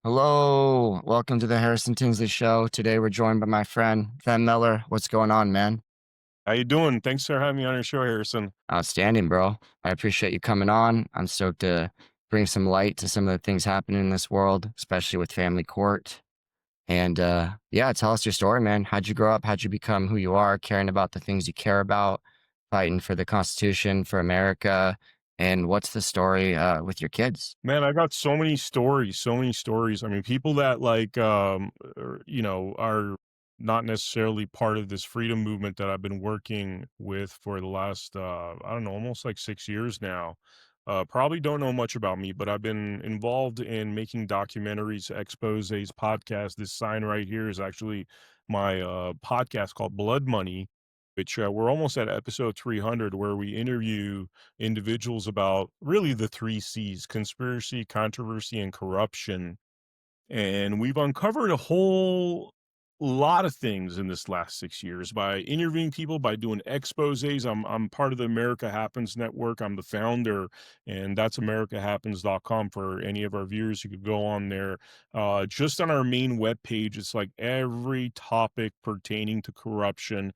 Hello, welcome to the Harrison Tinsley Show. Today we're joined by my friend Vem Miller. What's going on, man? How you doing? Thanks for having me on your show, Harrison. Outstanding, bro. I appreciate you coming on. I'm stoked to bring some light to some of the things happening in this world, especially with family court. And yeah, tell us your story, man. How'd you grow up? How'd you become who you are, caring about the things you care about, fighting for the Constitution, for America? And what's the story with your kids? Man, I got so many stories, so many stories. I mean, people that are not necessarily part of this freedom movement that I've been working with for the last, I don't know, almost like 6 years now. Probably don't know much about me, but I've been involved in making documentaries, exposés, podcasts. This sign right here is actually my podcast called Blood Money, which we're almost at episode 300, where we interview individuals about really the three C's: conspiracy, controversy, and corruption. And we've uncovered a whole lot of things in this last 6 years by interviewing people, by doing exposés. I'm part of the America Happens network. I'm the founder, and that's americahappens.com for any of our viewers. You could go on there. Just on our main webpage, it's like every topic pertaining to corruption,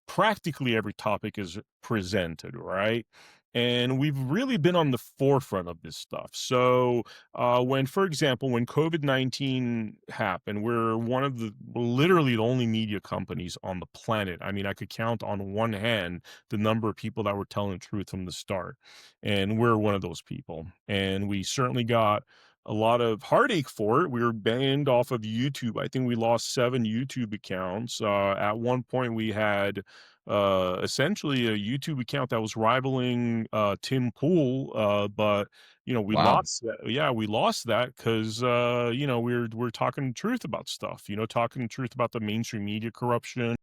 practically every topic is presented, right? And we've really been on the forefront of this stuff. So, for example, when COVID-19 happened, we're one of literally the only media companies on the planet. I mean, I could count on one hand the number of people that were telling the truth from the start. And we're one of those people. And we certainly got a lot of heartache for it. We were banned off of YouTube. I think we lost 7 YouTube accounts. At one point, we had essentially a YouTube account that was rivaling Tim Pool, but we Wow. lost that. Yeah, we lost that because we're talking the truth about stuff. Talking the truth about the mainstream media corruption,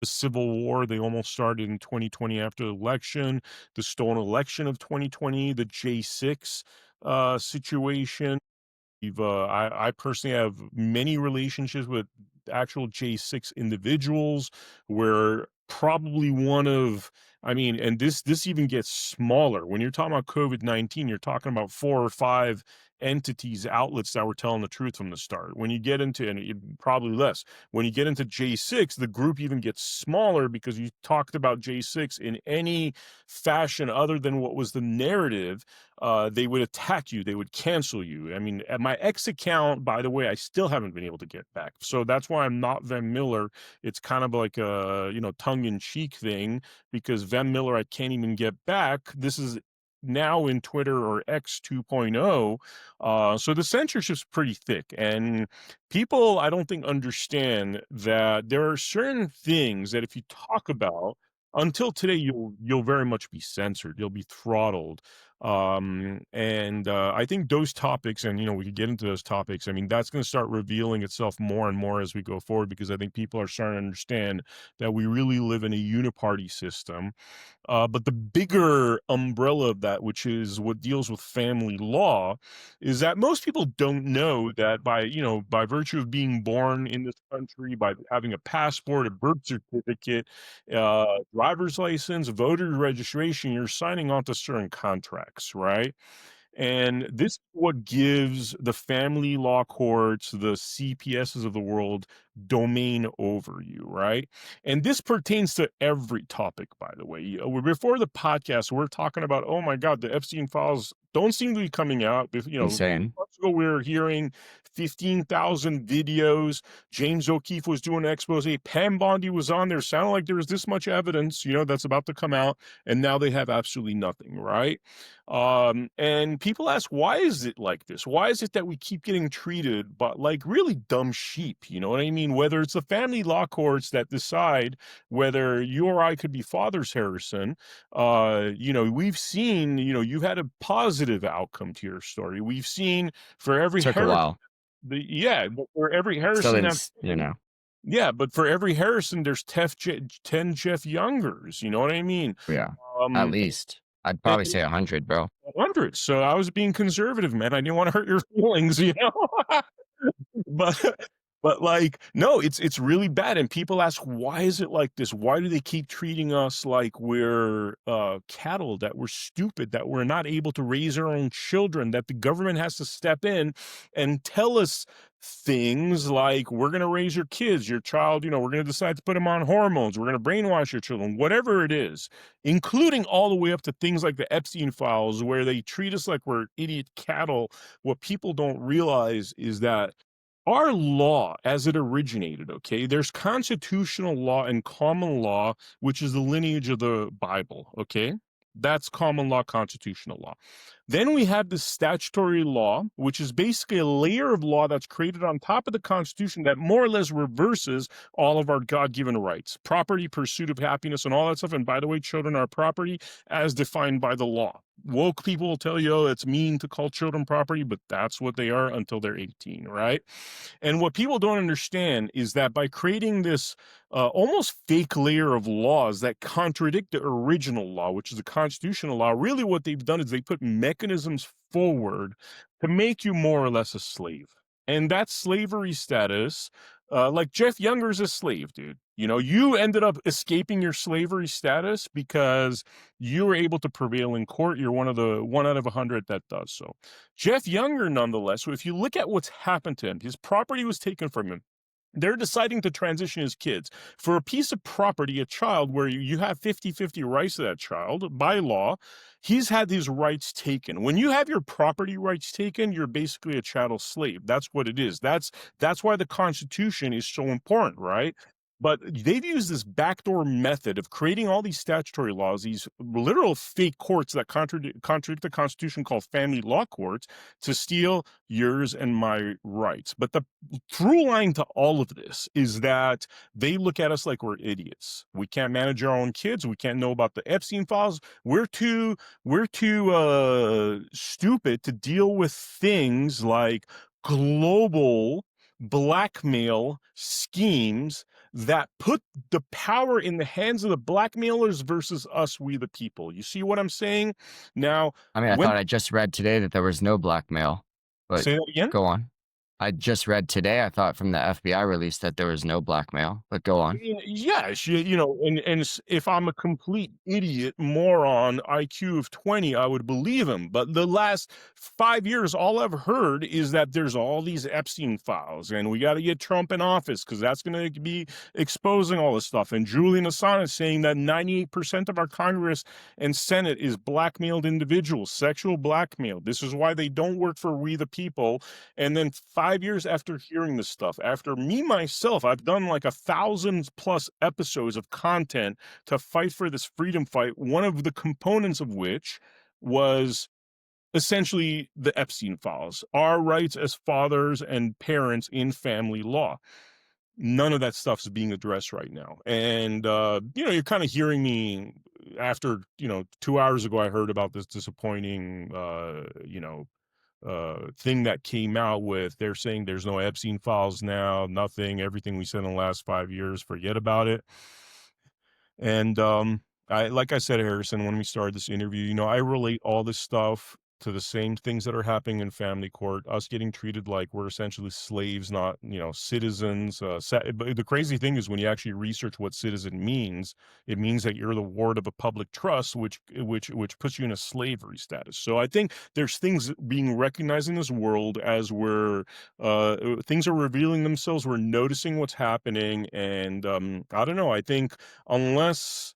the Civil War. They almost started in 2020 after the election, the stolen election of 2020, the J6 situation. I personally have many relationships with actual J6 individuals, where probably one of, I mean, and this even gets smaller. When you're talking about COVID-19, you're talking about 4 or 5 entities, outlets that were telling the truth from the start. When you get into, and probably less, when you get into J6, the group even gets smaller because you talked about J6 in any fashion other than what was the narrative. They would attack you. They would cancel you. I mean, at my X account, by the way, I still haven't been able to get back. So that's why I'm not Vem Miller. It's kind of like a, tongue-in-cheek thing, because Vem Miller, I can't even get back. This is now in Twitter, or X 2.0. So the censorship's pretty thick. And people, I don't think, understand that there are certain things that if you talk about, until today, you'll very much be censored. You'll be throttled. And I think those topics, and we could get into those topics. I mean, that's going to start revealing itself more and more as we go forward, because I think people are starting to understand that we really live in a uniparty system. But the bigger umbrella of that, which is what deals with family law, is that most people don't know that by virtue of being born in this country, by having a passport, a birth certificate, driver's license, voter registration, you're signing on to certain contracts, right? And this is what gives the family law courts, the CPSs of the world, domain over you, right? And this pertains to every topic, by the way. Before the podcast, we're talking about, oh my God, the Epstein files don't seem to be coming out. Insane. Months ago, we were hearing 15,000 videos. James O'Keefe was doing an expose. Pam Bondi was on there. Sounded like there was this much evidence, that's about to come out. And now they have absolutely nothing, right? And people ask, why is it like this? Why is it that we keep getting treated but like really dumb sheep? You know what I mean? Whether it's the family law courts that decide whether you or I could be fathers, Harrison, we've seen, you've had a positive outcome to your story. We've seen for every Took a while. but for every Still Harrison, didn't. yeah, but for every Harrison, there's 10 Jeff Youngers. You know what I mean? Yeah. At Um, least. I'd probably say 100, bro. 100. So I was being conservative, man. I didn't want to hurt your feelings, but But, like, no, it's really bad, and people ask, "Why is it like this? Why do they keep treating us like we're, cattle, that we're stupid, that we're not able to raise our own children, that the government has to step in and tell us things like, 'We're gonna raise your kids, your child, we're gonna decide to put them on hormones, we're gonna brainwash your children,' whatever it is, including all the way up to things like the Epstein files where they treat us like we're idiot cattle. What people don't realize is that our law as it originated, okay, there's constitutional law and common law, which is the lineage of the Bible, okay? That's common law, constitutional law. Then we have the statutory law, which is basically a layer of law that's created on top of the Constitution that more or less reverses all of our God given rights, property, pursuit of happiness, and all that stuff. And by the way, children are property as defined by the law. Woke people will tell you, oh, it's mean to call children property, but that's what they are until they're 18, right? And what people don't understand is that by creating this almost fake layer of laws that contradict the original law, which is the constitutional law, really what they've done is they put mechanisms forward to make you more or less a slave. And that slavery status, like Jeff Younger's a slave, dude. You ended up escaping your slavery status because you were able to prevail in court. You're one out of 100 that does so. Jeff Younger, nonetheless, if you look at what's happened to him, his property was taken from him. They're deciding to transition his kids for a piece of property, a child where you have 50-50 rights to that child by law. He's had his rights taken. When you have your property rights taken, you're basically a chattel slave. That's what it is. That's why the Constitution is so important, right? But they've used this backdoor method of creating all these statutory laws, these literal fake courts that contradict the Constitution called family law courts, to steal yours and my rights. But the through line to all of this is that they look at us like we're idiots. We can't manage our own kids. We can't know about the Epstein files. We're too stupid to deal with things like global blackmail schemes that put the power in the hands of the blackmailers versus us, we the people. You see what I'm saying? Now, I mean, I when thought I just read today that there was no blackmail, but say that again? go on. I just read today, I thought from the FBI release that there was no blackmail, but go on. Yes, if I'm a complete idiot, moron, IQ of 20, I would believe him. But the last 5 years, all I've heard is that there's all these Epstein files, and we got to get Trump in office because that's going to be exposing all this stuff. And Julian Assange is saying that 98% of our Congress and Senate is blackmailed individuals, sexual blackmail. This is why they don't work for we the people. And then 5 years after hearing this stuff, after me myself, I've done like 1,000+ episodes of content to fight for this freedom fight, one of the components of which was essentially the Epstein files, our rights as fathers and parents in family law. None of that stuff is being addressed right now. And, you're kind of hearing me after, 2 hours ago, I heard about this disappointing, thing that came out with they're saying there's no Epstein files now, nothing, everything we said in the last 5 years, forget about it. And like I said, Harrison, when we started this interview, I relate all this stuff to the same things that are happening in family court, us getting treated like we're essentially slaves, not, citizens. But the crazy thing is when you actually research what citizen means, it means that you're the ward of a public trust, which puts you in a slavery status. So I think there's things being recognized in this world as things are revealing themselves. We're noticing what's happening. And I don't know. I think unless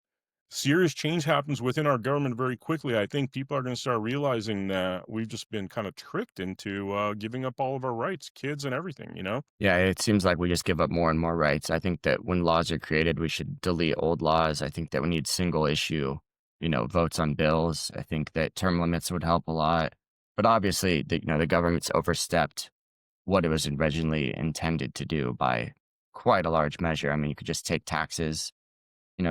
serious change happens within our government very quickly, I think people are going to start realizing that we've just been kind of tricked into giving up all of our rights, kids and everything. Yeah, it seems like we just give up more and more rights. I think that when laws are created, we should delete old laws. I think that we need single issue, votes on bills. I think that term limits would help a lot. But obviously, the government's overstepped what it was originally intended to do by quite a large measure. I mean, you could just take taxes.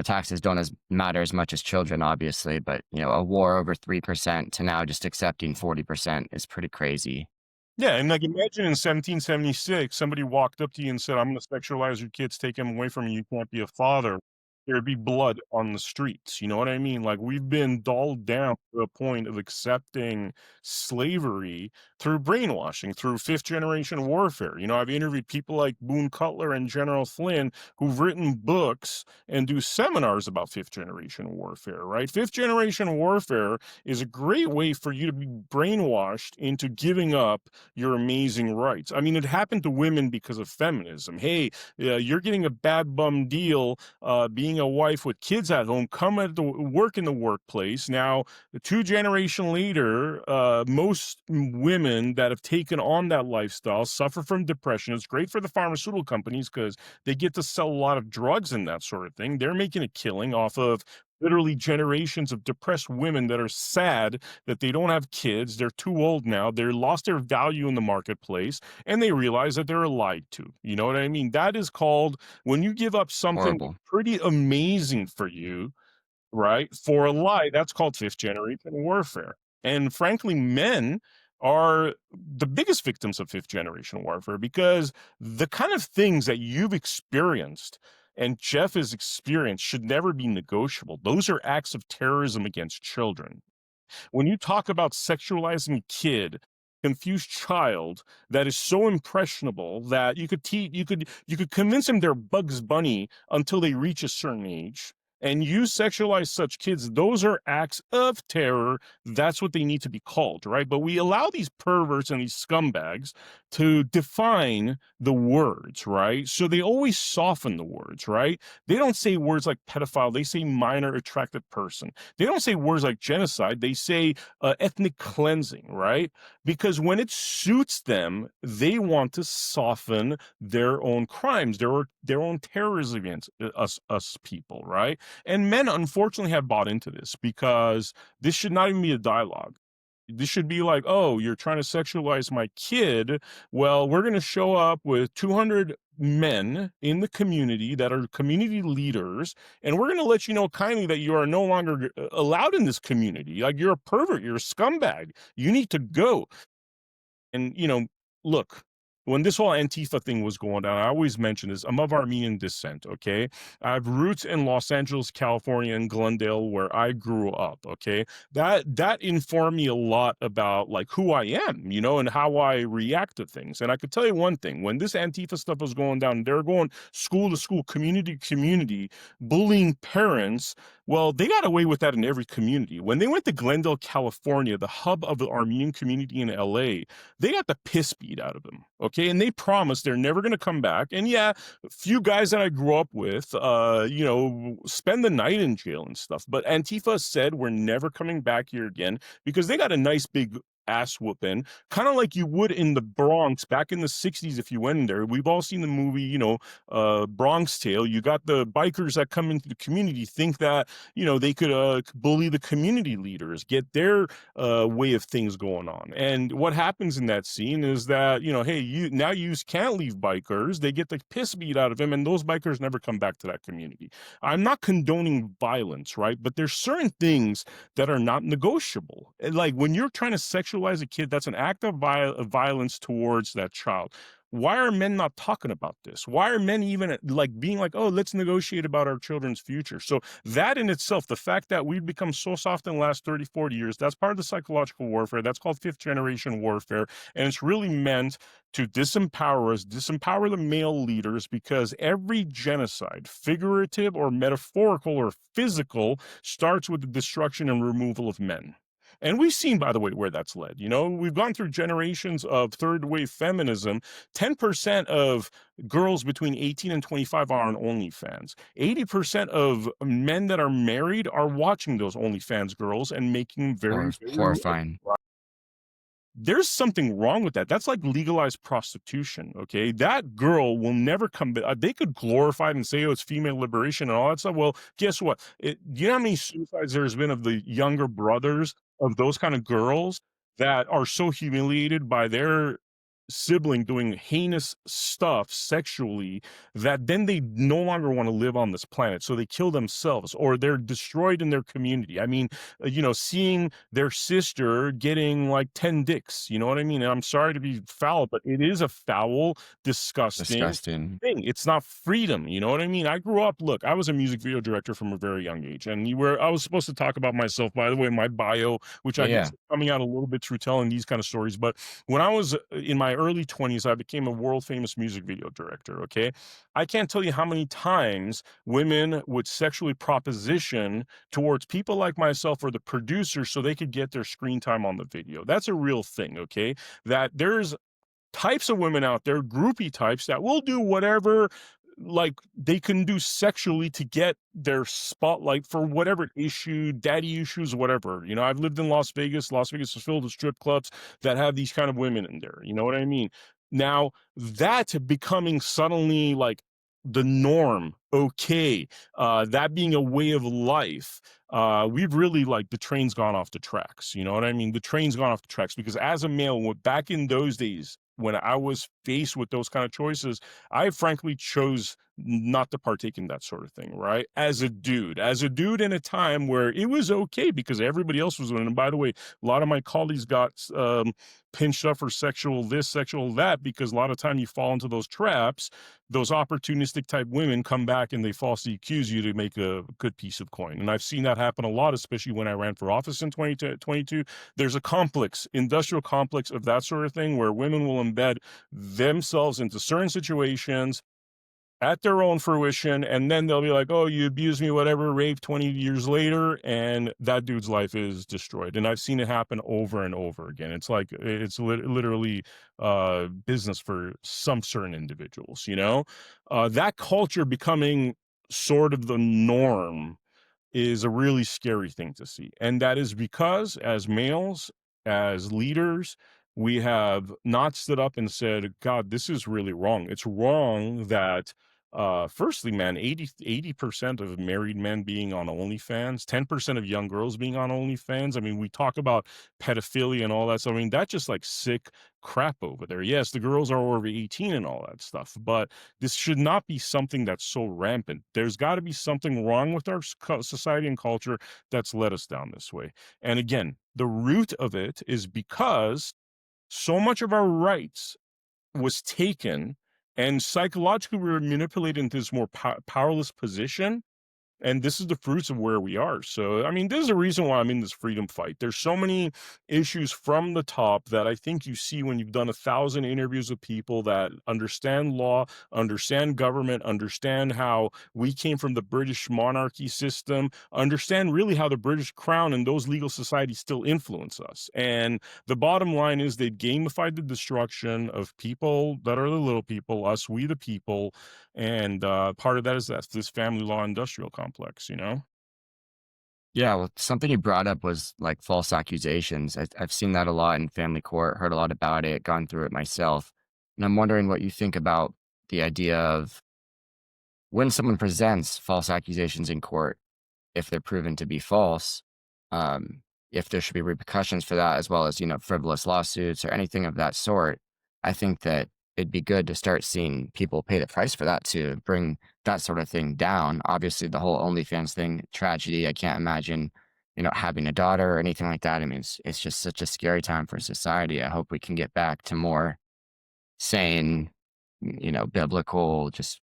Taxes don't matter as much as children, obviously, but, a war over 3% to now just accepting 40% is pretty crazy. Yeah, and like imagine in 1776, somebody walked up to you and said, "I'm going to sexualize your kids, take them away from you. You can't be a father." There'd be blood on the streets. You know what I mean? Like we've been dulled down to a point of accepting slavery through brainwashing, through fifth generation warfare. I've interviewed people like Boone Cutler and General Flynn who've written books and do seminars about fifth generation warfare, right? Fifth generation warfare is a great way for you to be brainwashed into giving up your amazing rights. I mean, it happened to women because of feminism. Hey, you're getting a bad bum deal being a wife with kids at home, come at the work in the workplace. Now, the two-generation later, most women that have taken on that lifestyle suffer from depression. It's great for the pharmaceutical companies because they get to sell a lot of drugs and that sort of thing. They're making a killing off of literally generations of depressed women that are sad that they don't have kids. They're too old now. They're lost their value in the marketplace, and they realize that they're lied to. You know what I mean? That is called when you give up something Horrible. pretty amazing for you, right? For a lie, that's called fifth generation warfare. And frankly, men are the biggest victims of fifth generation warfare because the kind of things that you've experienced and Jeff has experienced should never be negotiable. Those are acts of terrorism against children. When you talk about sexualizing a kid, confused child that is so impressionable that you could convince them they're Bugs Bunny until they reach a certain age, and you sexualize such kids, those are acts of terror. That's what they need to be called, right? But we allow these perverts and these scumbags to define the words, right? So they always soften the words, right? They don't say words like pedophile, they say minor attracted person. They don't say words like genocide, they say ethnic cleansing, right? Because when it suits them, they want to soften their own crimes, their own terrorism against us people, right? And men, unfortunately, have bought into this because this should not even be a dialogue. This should be like, oh, you're trying to sexualize my kid. Well, we're going to show up with 200 men in the community that are community leaders, and we're going to let you know kindly that you are no longer allowed in this community. Like, you're a pervert, you're a scumbag. You need to go. And, look, when this whole Antifa thing was going down, I always mention this. I'm of Armenian descent, okay? I have roots in Los Angeles, California, and Glendale, where I grew up, okay? That informed me a lot about like who I am, and how I react to things. And I could tell you one thing: when this Antifa stuff was going down, they're going school to school, community to community, bullying parents. Well, they got away with that in every community. When they went to Glendale, California, the hub of the Armenian community in LA, they got the piss beat out of them. Okay. And they promised they're never going to come back. And yeah, a few guys that I grew up with, spend the night in jail and stuff. But Antifa said, we're never coming back here again because they got a nice big ass whooping, kind of like you would in the Bronx back in the 60s if you went in there. We've all seen the movie, Bronx Tale. You got the bikers that come into the community, think that, they could bully the community leaders, get their way of things going on. And what happens in that scene is that, hey, you can't leave bikers. They get the piss beat out of them, and those bikers never come back to that community. I'm not condoning violence, right? But there's certain things that are not negotiable. Like when you're trying to sexualize a kid, that's an act of violence towards that child. Why are men not talking about this? Why are men even like being like, oh, let's negotiate about our children's future? So that in itself, the fact that we've become so soft in the last 30, 40 years, that's part of the psychological warfare. That's called fifth generation warfare. And it's really meant to disempower us, disempower the male leaders, because every genocide, figurative or metaphorical or physical, starts with the destruction and removal of men. And we've seen, by the way, where that's led. We've gone through generations of third wave feminism. 10% of girls between 18 and 25 are on OnlyFans. 80% of men that are married are watching those OnlyFans girls and making very, very Horrifying. there's something wrong with that. That's like legalized prostitution, okay? That girl will never come back. They could glorify it and say, oh, it's female liberation and all that stuff. Well, guess what? Do you know how many suicides there's been of the younger brothers of those kind of girls that are so humiliated by their sibling doing heinous stuff sexually that then they no longer want to live on this planet, so they kill themselves or they're destroyed in their community. I mean, seeing their sister getting like 10 dicks, you know what I mean? And I'm sorry to be foul, but it is a foul, disgusting Disgusting. thing. It's not freedom, you know what I mean? I grew up, look, I was a music video director from a very young age, and I was supposed to talk about myself, by the way, my bio, which Yeah, I guess yeah. is coming out a little bit through telling these kind of stories. But when I was in my early 20s, I became a world famous music video director. Okay. I can't tell you how many times women would sexually proposition towards people like myself or the producer so they could get their screen time on the video. That's a real thing. Okay. That there's types of women out there, groupie types, that will do whatever like they can do sexually to get their spotlight for whatever issue, daddy issues, whatever. I've lived in Las Vegas. Las Vegas is filled with strip clubs that have these kind of women in there. You know what I mean? Now, that becoming suddenly like the norm, okay, that being a way of life, we've really like the train's gone off the tracks. You know what I mean? The train's gone off the tracks because as a male, back in those days, when I was faced with those kind of choices, I frankly chose not to partake in that sort of thing, right? As a dude in a time where it was okay because everybody else was doing it. And by the way, a lot of my colleagues got pinched up for sexual this, sexual that, because a lot of time you fall into those traps. Those opportunistic type women come back and they falsely accuse you to make a good piece of coin. And I've seen that happen a lot, especially when I ran for office in 2022. There's a industrial complex of that sort of thing where women will embed themselves into certain situations at their own fruition, and then they'll be like, oh, you abused me, whatever, rape 20 years later, and that dude's life is destroyed. And I've seen it happen over and over again. It's like it's literally business for some certain individuals, that culture becoming sort of the norm is a really scary thing to see. And that is because as males, as leaders, we have not stood up and said, God, this is really wrong. It's wrong that firstly, man, 80% of married men being on OnlyFans, 10% of young girls being on OnlyFans. I mean, we talk about pedophilia and all that. So I mean, that's just like sick crap over there. Yes, the girls are over 18 and all that stuff, but this should not be something that's so rampant. There's got to be something wrong with our society and culture that's led us down this way. And again, the root of it is because so much of our rights was taken and psychologically we were manipulated into this more powerless position, and this is the fruits of where we are. So, I mean, there's a reason why I'm in this freedom fight. There's so many issues from the top that I think you see when you've done 1,000 interviews with people that understand law, understand government, understand how we came from the British monarchy system, understand really how the British crown and those legal societies still influence us. And the bottom line is they've gamified the destruction of people that are the little people, us, we the people, and part of that is this family law industrial complex. Yeah, well, something you brought up was like false accusations. I've seen that a lot in family court, heard a lot about it, gone through it myself. And I'm wondering what you think about the idea of when someone presents false accusations in court, if they're proven to be false, um, if there should be repercussions for that, as well as, frivolous lawsuits or anything of that sort. I think that it'd be good to start seeing people pay the price for that to bring that sort of thing down. Obviously, the whole OnlyFans thing, tragedy. I can't imagine, having a daughter or anything like that. I mean, it's just such a scary time for society. I hope we can get back to more sane, biblical, just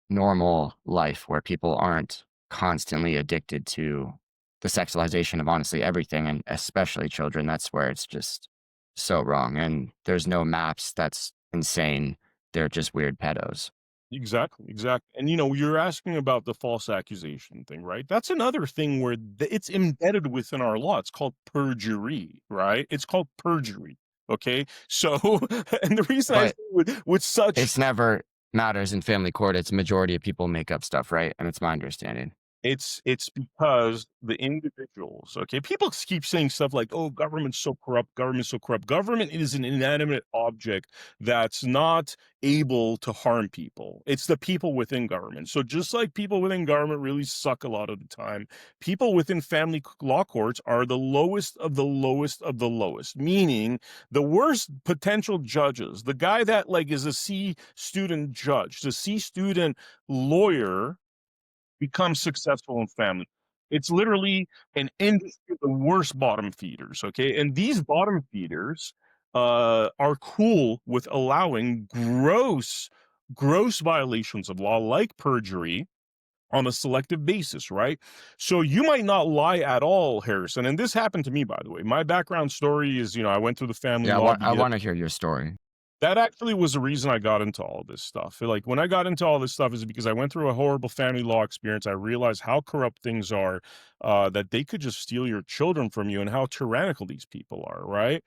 normal life where people aren't constantly addicted to the sexualization of honestly everything, and especially children. That's where it's just so wrong. And there's no maps. That's insane. They're just weird pedos. Exactly, exactly. And you're asking about the false accusation thing, right? That's another thing where it's embedded within our law. It's called perjury, right? It's called perjury. Okay, so and the reason I say But with such it's never matters in family court. It's majority of people make up stuff, right? And it's my understanding. It's because the individuals, okay? People keep saying stuff like, "Oh, government's so corrupt, government's so corrupt." Government is an inanimate object that's not able to harm people. It's the people within government. So just like people within government really suck a lot of the time, people within family law courts are the lowest of the lowest of the lowest, meaning the worst potential judges, the guy that like is a C student judge, the C student lawyer become successful in family. It's literally an industry of the worst bottom feeders, okay? And these bottom feeders are cool with allowing gross violations of law like perjury on a selective basis, right? So you might not lie at all, Harrison. And this happened to me, by the way. My background story is, I went through the family Yeah, law I BS. want to hear your story. That actually was the reason I got into all this stuff. Like when I got into all this stuff is because I went through a horrible family law experience. I realized how corrupt things are, that they could just steal your children from you and how tyrannical these people are, right?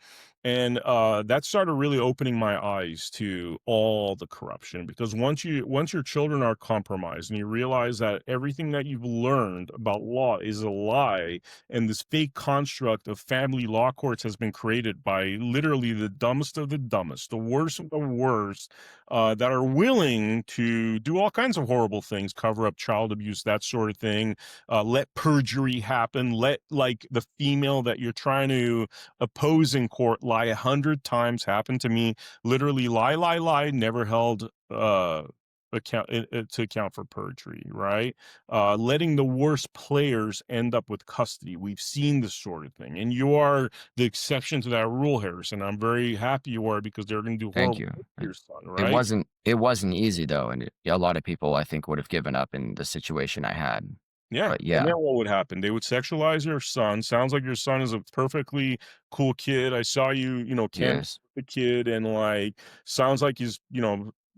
And that started really opening my eyes to all the corruption because once your children are compromised and you realize that everything that you've learned about law is a lie and this fake construct of family law courts has been created by literally the dumbest of the dumbest, the worst of the worst, that are willing to do all kinds of horrible things, cover up child abuse, that sort of thing, let perjury happen, let like the female that you're trying to oppose in court lie 100 times. Happened to me. Literally lie, never held to account for perjury, right? Letting the worst players end up with custody. We've seen this sort of thing, and you are the exception to that rule, Harrison. I'm very happy you are because they're going to do Thank horrible you. things to And your son, right? it wasn't easy though, and a lot of people I think would have given up in the situation I had. Yeah, But and yeah, then what would happen? They would sexualize your son. Sounds like your son is a perfectly cool kid. I saw you, camp yes. the kid, and like sounds like he's,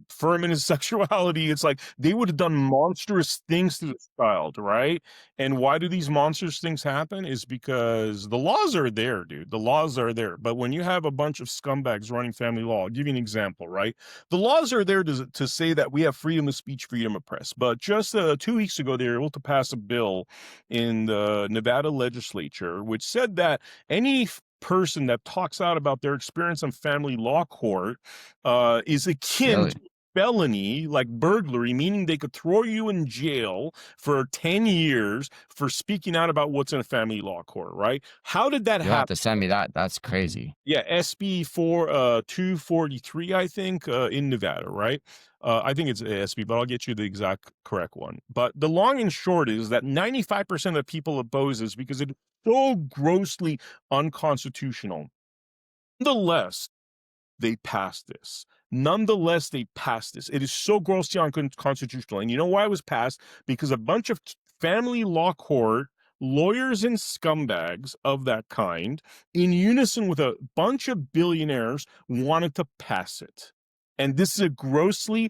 firm in his sexuality. It's like they would have done monstrous things to this child, right? And why do these monstrous things happen? Is because the laws are there, dude. The laws are there. But when you have a bunch of scumbags running family law, I'll give you an example, right? The laws are there to say that we have freedom of speech, freedom of press. But just 2 weeks ago, they were able to pass a bill in the Nevada legislature, which said that any person that talks out about their experience in family law court is akin Really? to felony like burglary, meaning they could throw you in jail for 10 years for speaking out about what's in a family law court, right? How did that You'll have happen? to send me that. That's crazy. Yeah, SB 243, I think, in Nevada, right? I think it's SB, but I'll get you the exact correct one. But the long and short is that 95% of people oppose this because it's so grossly unconstitutional. Nonetheless, they passed this. Nonetheless, they passed this. It is so grossly unconstitutional. And you know why it was passed? Because a bunch of family law court lawyers and scumbags of that kind, in unison with a bunch of billionaires, wanted to pass it. And this is a grossly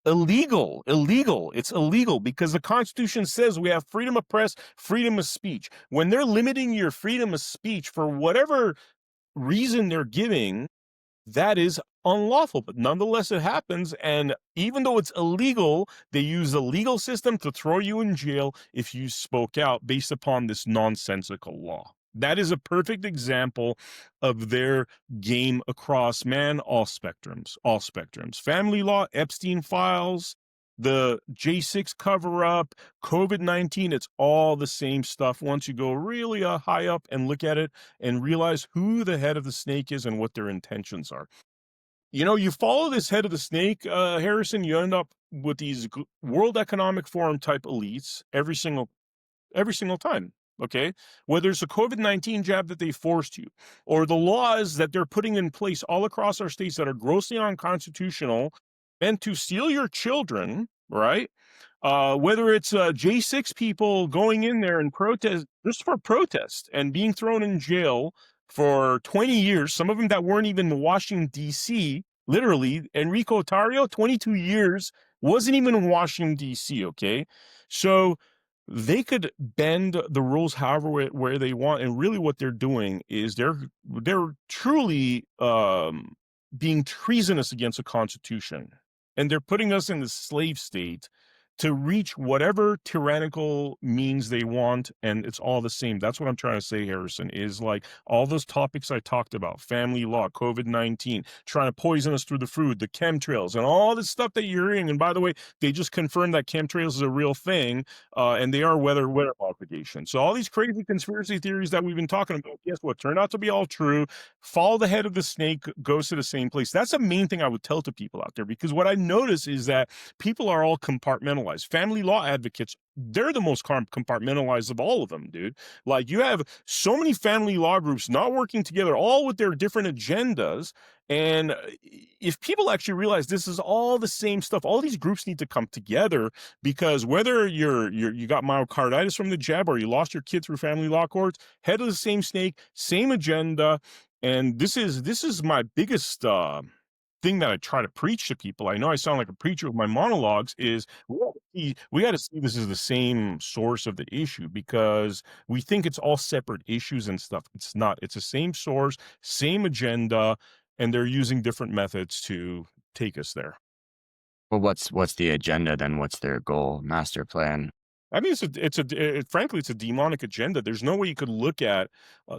illegal. It's illegal because the Constitution says we have freedom of press, freedom of speech. When they're limiting your freedom of speech for whatever reason they're giving, that is unlawful, but nonetheless it happens. And even though it's illegal, they use the legal system to throw you in jail if you spoke out based upon this nonsensical law. That is a perfect example of their game across, man, all spectrums, all spectrums. Family law, Epstein files, the J6 cover up, COVID-19, it's all the same stuff. Once you go really high up and look at it and realize who the head of the snake is and what their intentions are. You follow this head of the snake, Harrison, you end up with these World Economic Forum type elites every single time. Okay. Whether it's a COVID-19 jab that they forced you or the laws that they're putting in place all across our states that are grossly unconstitutional meant to steal your children, right? Whether it's J6 people going in there and protest just for protest and being thrown in jail for 20 years, some of them that weren't even in Washington, D.C., literally, Enrico Tario, 22 years, wasn't even in Washington, D.C., okay? So they could bend the rules however where they want, and really what they're doing is they're truly being treasonous against the Constitution, and they're putting us in the slave state to reach whatever tyrannical means they want, and it's all the same. That's what I'm trying to say, Harrison, is like all those topics I talked about, family law, COVID-19, trying to poison us through the food, the chemtrails, and all this stuff that you're hearing. And by the way, they just confirmed that chemtrails is a real thing, and they are weather modification. So all these crazy conspiracy theories that we've been talking about, guess what? Turned out to be all true. Follow the head of the snake, goes to the same place. That's the main thing I would tell to people out there, because what I notice is that people are all compartmentalized. Family law advocates, they're the most compartmentalized of all of them, dude. Like, you have so many family law groups not working together, all with their different agendas. And if people actually realize this is all the same stuff, all these groups need to come together, because whether you got myocarditis from the jab or you lost your kid through family law courts, head of the same snake, same agenda. And this is my biggest thing that I try to preach to people. I know I sound like a preacher with my monologues, is we got to see this as the same source of the issue, because we think it's all separate issues and stuff. It's not. It's the same source, same agenda, and they're using different methods to take us there. Well, what's the agenda then? What's their goal, master plan? I mean, frankly, it's a demonic agenda. There's no way you could look at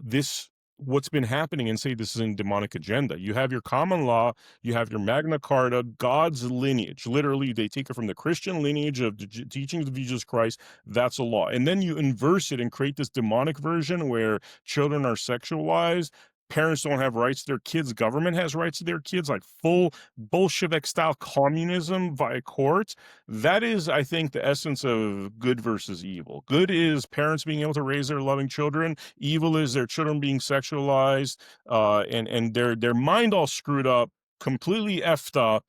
this, what's been happening, and say this is a demonic agenda. You have your common law, you have your Magna Carta, God's lineage. Literally, they take it from the Christian lineage of the teachings of Jesus Christ. That's a law. And then you inverse it and create this demonic version where children are sexualized. Parents don't have rights to their kids. Government has rights to their kids, like full Bolshevik style communism via courts. That is, I think, the essence of good versus evil. Good is parents being able to raise their loving children. Evil is their children being sexualized, and their mind all screwed up, completely effed up,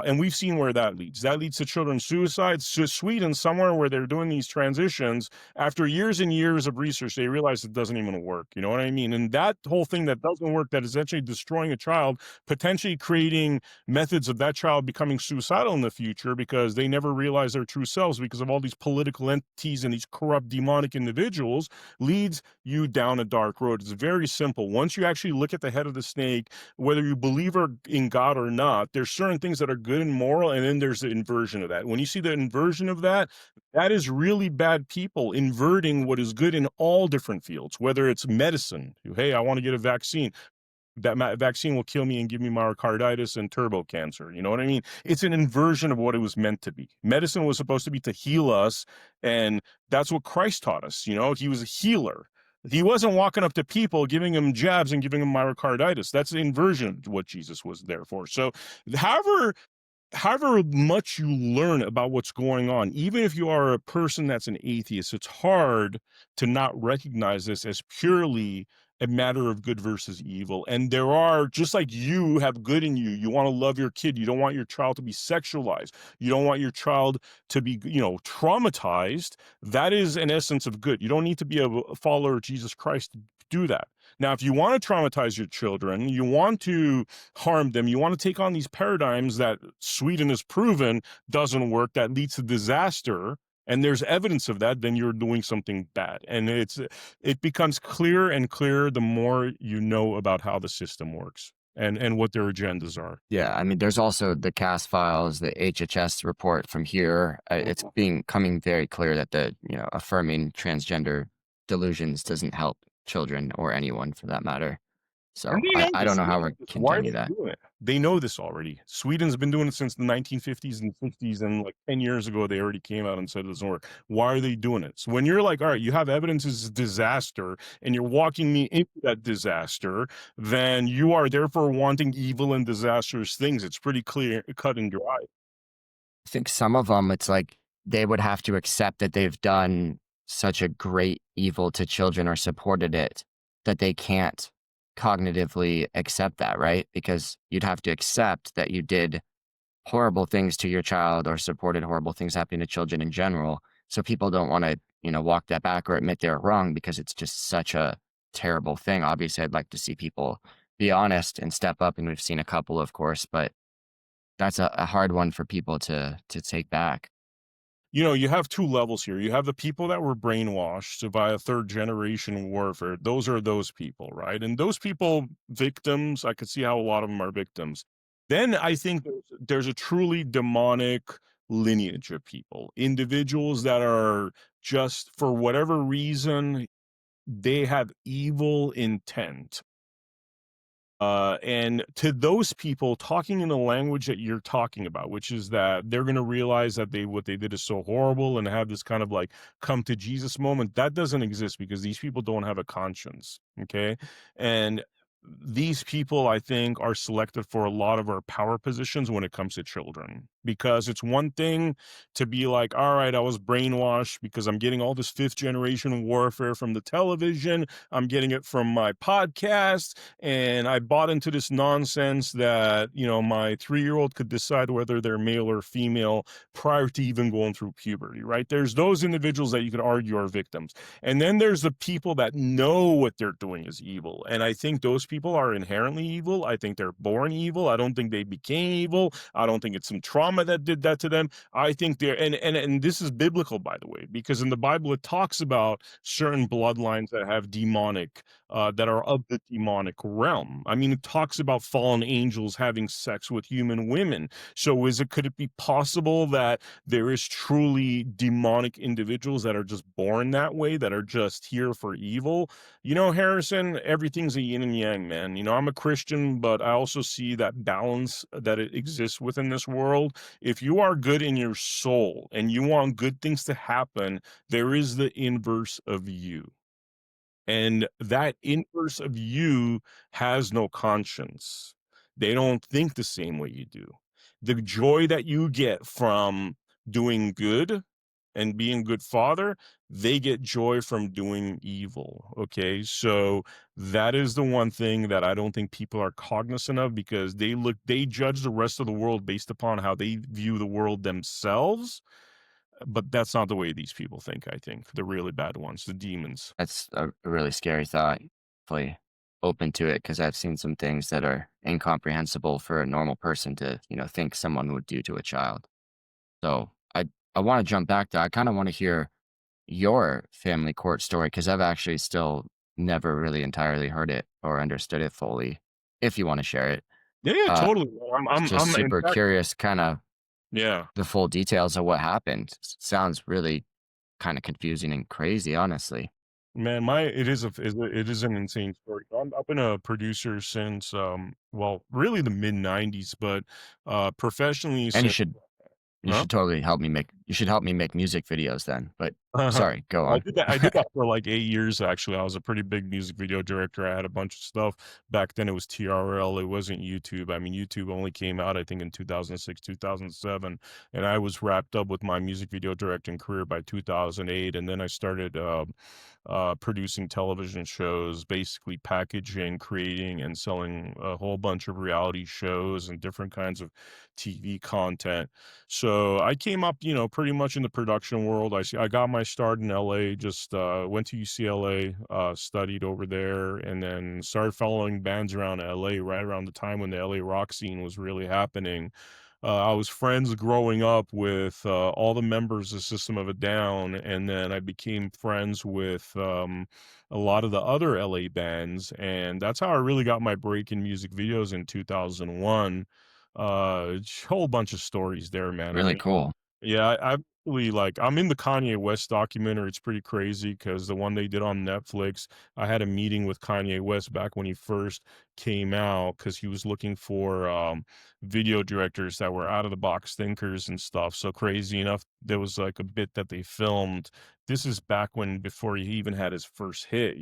and we've seen where that leads. That leads to children suicide. Sweden, somewhere where they're doing these transitions, after years and years of research, they realize it doesn't even work. You know what I mean? And that whole thing that doesn't work, that is actually destroying a child, potentially creating methods of that child becoming suicidal in the future, because they never realize their true selves because of all these political entities and these corrupt demonic individuals, leads you down a dark road. It's very simple. Once you actually look at the head of the snake, whether you believe in God or not, there's certain things that are good and moral, and then there's the inversion of that. When you see the inversion of that, that is really bad people inverting what is good in all different fields, whether it's medicine. Hey, I want to get a vaccine. That vaccine will kill me and give me myocarditis and turbo cancer. You know what I mean? It's an inversion of what it was meant to be. Medicine was supposed to be to heal us, and that's what Christ taught us. You know, he was a healer. He wasn't walking up to people, giving them jabs and giving them myocarditis. That's the inversion of what Jesus was there for. So, however much you learn about what's going on, even if you are a person that's an atheist, it's hard to not recognize this as purely a matter of good versus evil. And there are, just like you have good in you, you want to love your kid. You don't want your child to be sexualized. You don't want your child to be, traumatized. That is an essence of good. You don't need to be a follower of Jesus Christ to do that. Now, if you want to traumatize your children, you want to harm them, you want to take on these paradigms that Sweden has proven doesn't work, that leads to disaster, and there's evidence of that, then you're doing something bad. And it becomes clearer and clearer the more you know about how the system works and what their agendas are. Yeah, I mean, there's also the CAS files, the HHS report from here. It's coming very clear that affirming transgender delusions doesn't help children or anyone for that matter. So And they know I don't this. know They how know we this. can Why are continue they that. doing it? They know this already. Sweden's been doing it since the 1950s and 60s, and like 10 years ago, they already came out and said it doesn't work. Why are they doing it? So when you're like, all right, you have evidence is disaster, and you're walking me into that disaster, then you are therefore wanting evil and disastrous things. It's pretty clear, cut and dry. I think some of them, it's like they would have to accept that they've done such a great evil to children or supported it that they can't cognitively accept that, right? Because you'd have to accept that you did horrible things to your child or supported horrible things happening to children in general. So people don't want to, walk that back or admit they're wrong because it's just such a terrible thing. Obviously, I'd like to see people be honest and step up, and we've seen a couple, of course, but that's a hard one for people to take back. You have two levels here. You have the people that were brainwashed by third generation warfare. Those are those people, right? And those people, victims, I could see how a lot of them are victims. Then I think there's a truly demonic lineage of people, individuals that are just for whatever reason, they have evil intent. And to those people, talking in the language that you're talking about, which is that they're going to realize that what they did is so horrible and have this kind of like come to Jesus moment, that doesn't exist because these people don't have a conscience. Okay. And these people, I think, are selected for a lot of our power positions when it comes to children. Because it's one thing to be like, all right, I was brainwashed because I'm getting all this fifth generation warfare from the television. I'm getting it from my podcast, and I bought into this nonsense that, my 3-year-old could decide whether they're male or female prior to even going through puberty, right? There's those individuals that you could argue are victims. And then there's the people that know what they're doing is evil. And I think those people are inherently evil. I think they're born evil. I don't think they became evil. I don't think it's some trauma that did that to them. I think they're and this is biblical, by the way, because in the Bible it talks about certain bloodlines that have demonic that are of the demonic realm. I mean, it talks about fallen angels having sex with human women. So could it be possible that there is truly demonic individuals that are just born that way, that are just here for evil? Harrison, everything's a yin and yang, man. I'm a Christian, but I also see that balance that it exists within this world. If you are good in your soul and you want good things to happen, there is the inverse of you. And that inverse of you has no conscience. They don't think the same way you do. The joy that you get from doing good and being a good father, they get joy from doing evil. Okay. So that is the one thing that I don't think people are cognizant of, because they judge the rest of the world based upon how they view the world themselves. But that's not the way these people think, I think. The really bad ones, the demons. That's a really scary thought. Definitely open to it because I've seen some things that are incomprehensible for a normal person to, think someone would do to a child. So I want to jump back to, I kind of want to hear your family court story because I've actually still never really entirely heard it or understood it fully. If you want to share it, Yeah, yeah, uh, totally. just In super fact, curious, kind of yeah. the full details of what happened. Sounds really kind of confusing and crazy, honestly. Man, it is an insane story. I've been a producer since, well, really the mid-90s, but, professionally And since you huh? should totally help me make you should help me make music videos then. But Uh-huh. sorry, go I on. did that I did that for, like, 8 years, actually. I was a pretty big music video director. I had a bunch of stuff. Back then, it was TRL, it wasn't YouTube. I mean, YouTube only came out, I think, in 2006, 2007, and I was wrapped up with my music video directing career by 2008, and then I started, producing television shows, basically packaging, creating, and selling a whole bunch of reality shows and different kinds of TV content. So I came up, pretty much in the production world. I got my start in LA, just went to UCLA, studied over there, and then started following bands around LA right around the time when the LA rock scene was really happening. I was friends growing up with all the members of System of a Down, and then I became friends with a lot of the other LA bands, and that's how I really got my break in music videos in 2001. Whole bunch of stories there, man. I Really mean, cool. yeah, I really I'm in the Kanye West documentary. It's pretty crazy because the one they did on Netflix, I had a meeting with Kanye West back when he first came out because he was looking for video directors that were out of the box thinkers and stuff. So crazy enough, there was like a bit that they filmed. This is back when before he even had his first hit.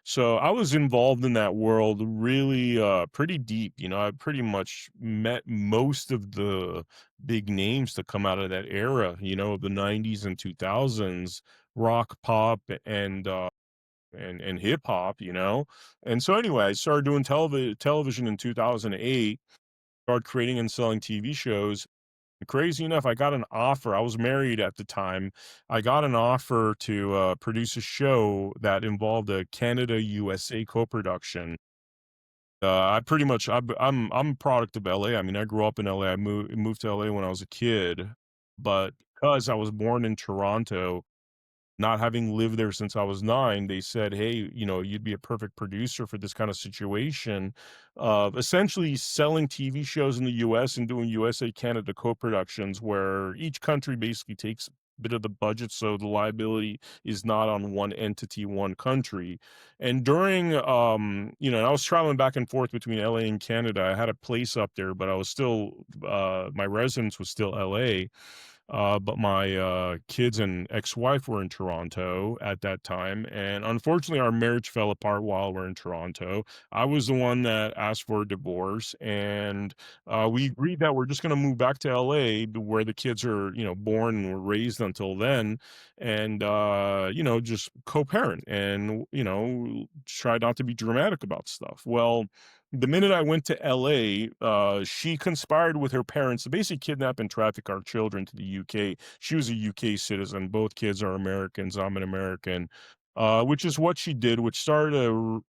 So I was involved in that world really pretty deep. I pretty much met most of the big names to come out of that era, of the 90s and 2000s, rock, pop, and hip hop. And so anyway, I started doing television in 2008, started creating and selling TV shows. Crazy enough, I got an offer. I was married at the time. I got an offer to produce a show that involved a Canada USA co-production. I pretty much I'm a product of LA. I mean, I grew up in LA. I moved to LA when I was a kid, but because I was born in Toronto, not having lived there since I was 9, they said, "Hey, you know, you'd be a perfect producer for this kind of situation," of essentially selling TV shows in the US and doing USA Canada co-productions where each country basically takes a bit of the budget, so the liability is not on one entity, one country. And during, I was traveling back and forth between LA and Canada. I had a place up there, but I was still, my residence was still LA. But my kids and ex-wife were in Toronto at that time, and unfortunately, our marriage fell apart while we're in Toronto. I was the one that asked for a divorce, and we agreed that we're just going to move back to LA, where the kids are, born and were raised until then, and just co-parent, and try not to be dramatic about stuff. Well, the minute I went to LA, she conspired with her parents to basically kidnap and traffic our children to the UK. She was a UK citizen. Both kids are Americans. I'm an American, which is what she did, which started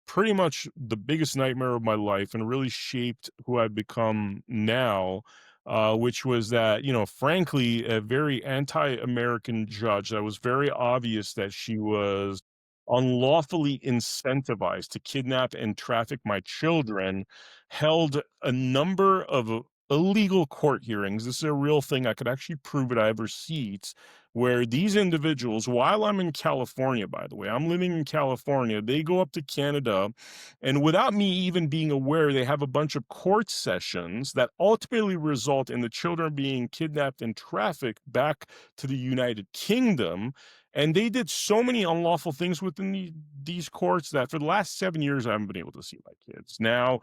pretty much the biggest nightmare of my life and really shaped who I've become now. Which was that, frankly, a very anti American judge that was very obvious that she was unlawfully incentivized to kidnap and traffic my children, held a number of illegal court hearings. This is a real thing. I could actually prove it. I have receipts where these individuals, while I'm in California, by the way, I'm living in California, they go up to Canada, and without me even being aware, they have a bunch of court sessions that ultimately result in the children being kidnapped and trafficked back to the United Kingdom. And they did so many unlawful things within these courts that for the last 7 years, I haven't been able to see my kids. Now,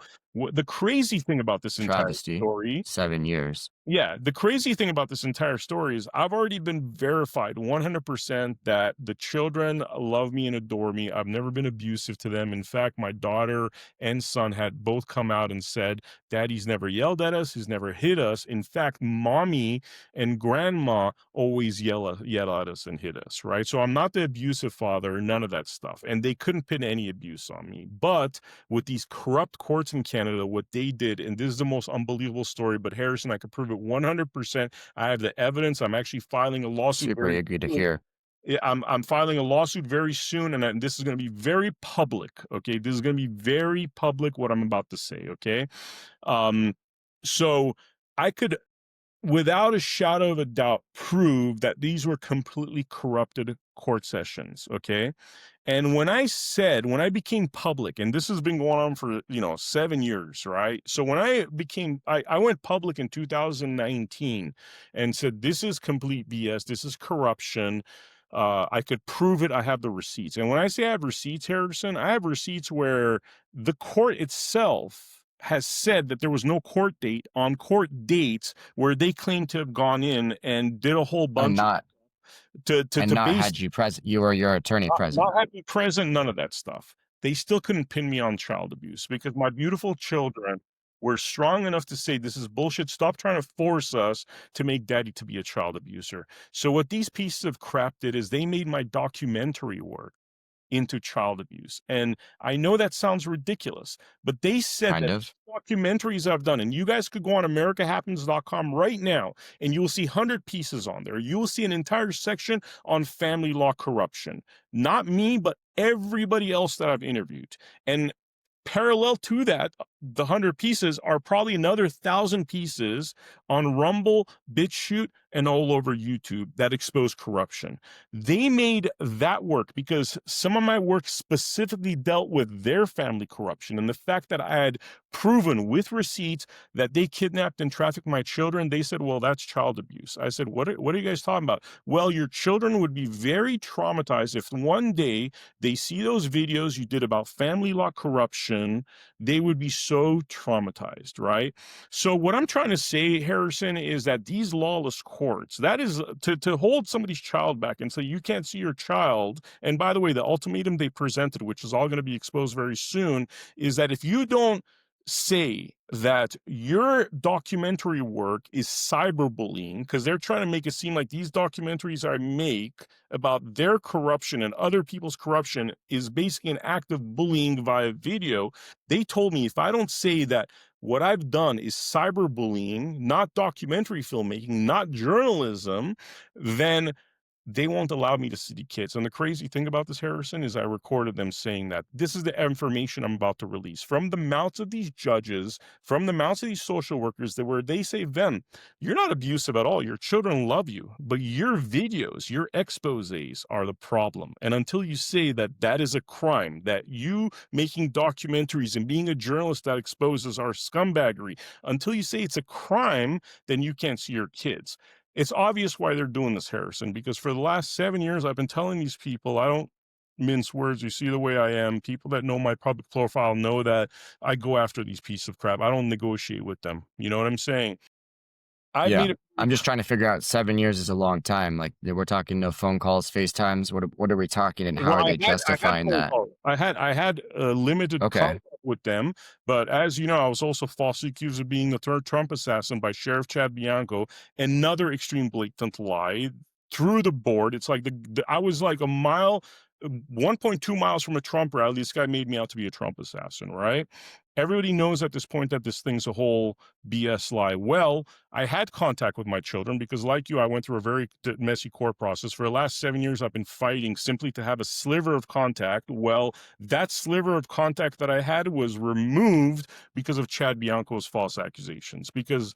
the crazy thing about this entire Travesty. story, 7 years. yeah, the crazy thing about this entire story is I've already been verified 100% that the children love me and adore me. I've never been abusive to them. In fact, my daughter and son had both come out and said, "Daddy's never yelled at us. He's never hit us. In fact, mommy and grandma always yell at us and hit us," right? So I'm not the abusive father, none of that stuff. And they couldn't pin any abuse on me. But with these corrupt courts in Canada, what they did, and this is the most unbelievable story, but Harrison, I could prove it 100%. I have the evidence. I'm actually filing a lawsuit Super very eager to soon. hear. Yeah, I'm filing a lawsuit very soon, and this is going to be very public. Okay, this is going to be very public. What I'm about to say. Okay, um, so I could, without a shadow of a doubt, prove that these were completely corrupted court sessions. Okay, and when I became public, and this has been going on for, 7 years, right? So when I went public in 2019 and said, this is complete BS, this is corruption. I could prove it. I have the receipts. And when I say I have receipts, Harrison, I have receipts where the court itself has said that there was no court date on court dates where they claim to have gone in and did a whole And bunch not and to not base, had you present. You or your attorney present. not having present, none of that stuff. They still couldn't pin me on child abuse because my beautiful children were strong enough to say, "This is bullshit. Stop trying to force us to make daddy to be a child abuser." So what these pieces of crap did is they made my documentary work into child abuse. And I know that sounds ridiculous, but they said Kind that of. documentaries I've done, and you guys could go on americahappens.com right now, and you'll see 100 pieces on there. You will see an entire section on family law corruption. Not me, but everybody else that I've interviewed. And parallel to that, the 100 pieces are probably another 1,000 pieces on Rumble, BitChute, and all over YouTube that expose corruption. They made that work because some of my work specifically dealt with their family corruption and the fact that I had proven with receipts that they kidnapped and trafficked my children. They said, "Well, that's child abuse." I said, what are you guys talking about?" "Well, your children would be very traumatized if one day they see those videos you did about family law corruption. They would be so traumatized," right? So what I'm trying to say, Harrison, is that these lawless courts, that is to hold somebody's child back and say you can't see your child. And by the way, the ultimatum they presented, which is all going to be exposed very soon, is that if you don't say that your documentary work is cyberbullying, because they're trying to make it seem like these documentaries I make about their corruption and other people's corruption is basically an act of bullying via video. They told me if I don't say that what I've done is cyberbullying, not documentary filmmaking, not journalism, then they won't allow me to see the kids. And the crazy thing about this, Harrison, is I recorded them saying that this is the information I'm about to release from the mouths of these judges, from the mouths of these social workers, that where they say, Vem, you're not abusive at all. Your children love you, but your videos, your exposés are the problem. And until you say that that is a crime, that you making documentaries and being a journalist that exposes our scumbaggery, until you say it's a crime, then you can't see your kids. It's obvious why they're doing this, Harrison, because for the last 7 years, I've been telling these people, I don't mince words. You see the way I am. People that know my public profile know that I go after these pieces of crap. I don't negotiate with them. You know what I'm saying? I've Yeah. made it. I'm just trying to figure out 7 years is a long time. Like we're talking no phone calls, FaceTimes. What are we talking and how Well, are they I had justifying phone that? calls. I had limited Okay. contact with them, but as you know, I was also falsely accused of being the third Trump assassin by Sheriff Chad Bianco. Another extreme blatant lie through the board. It's like I was like a mile, 1.2 miles from a Trump rally. This guy made me out to be a Trump assassin, right? Everybody knows at this point that this thing's a whole BS lie. Well, I had contact with my children because, like you, I went through a very messy court process. For the last 7 years, I've been fighting simply to have a sliver of contact. Well, that sliver of contact that I had was removed because of Chad Bianco's false accusations. Because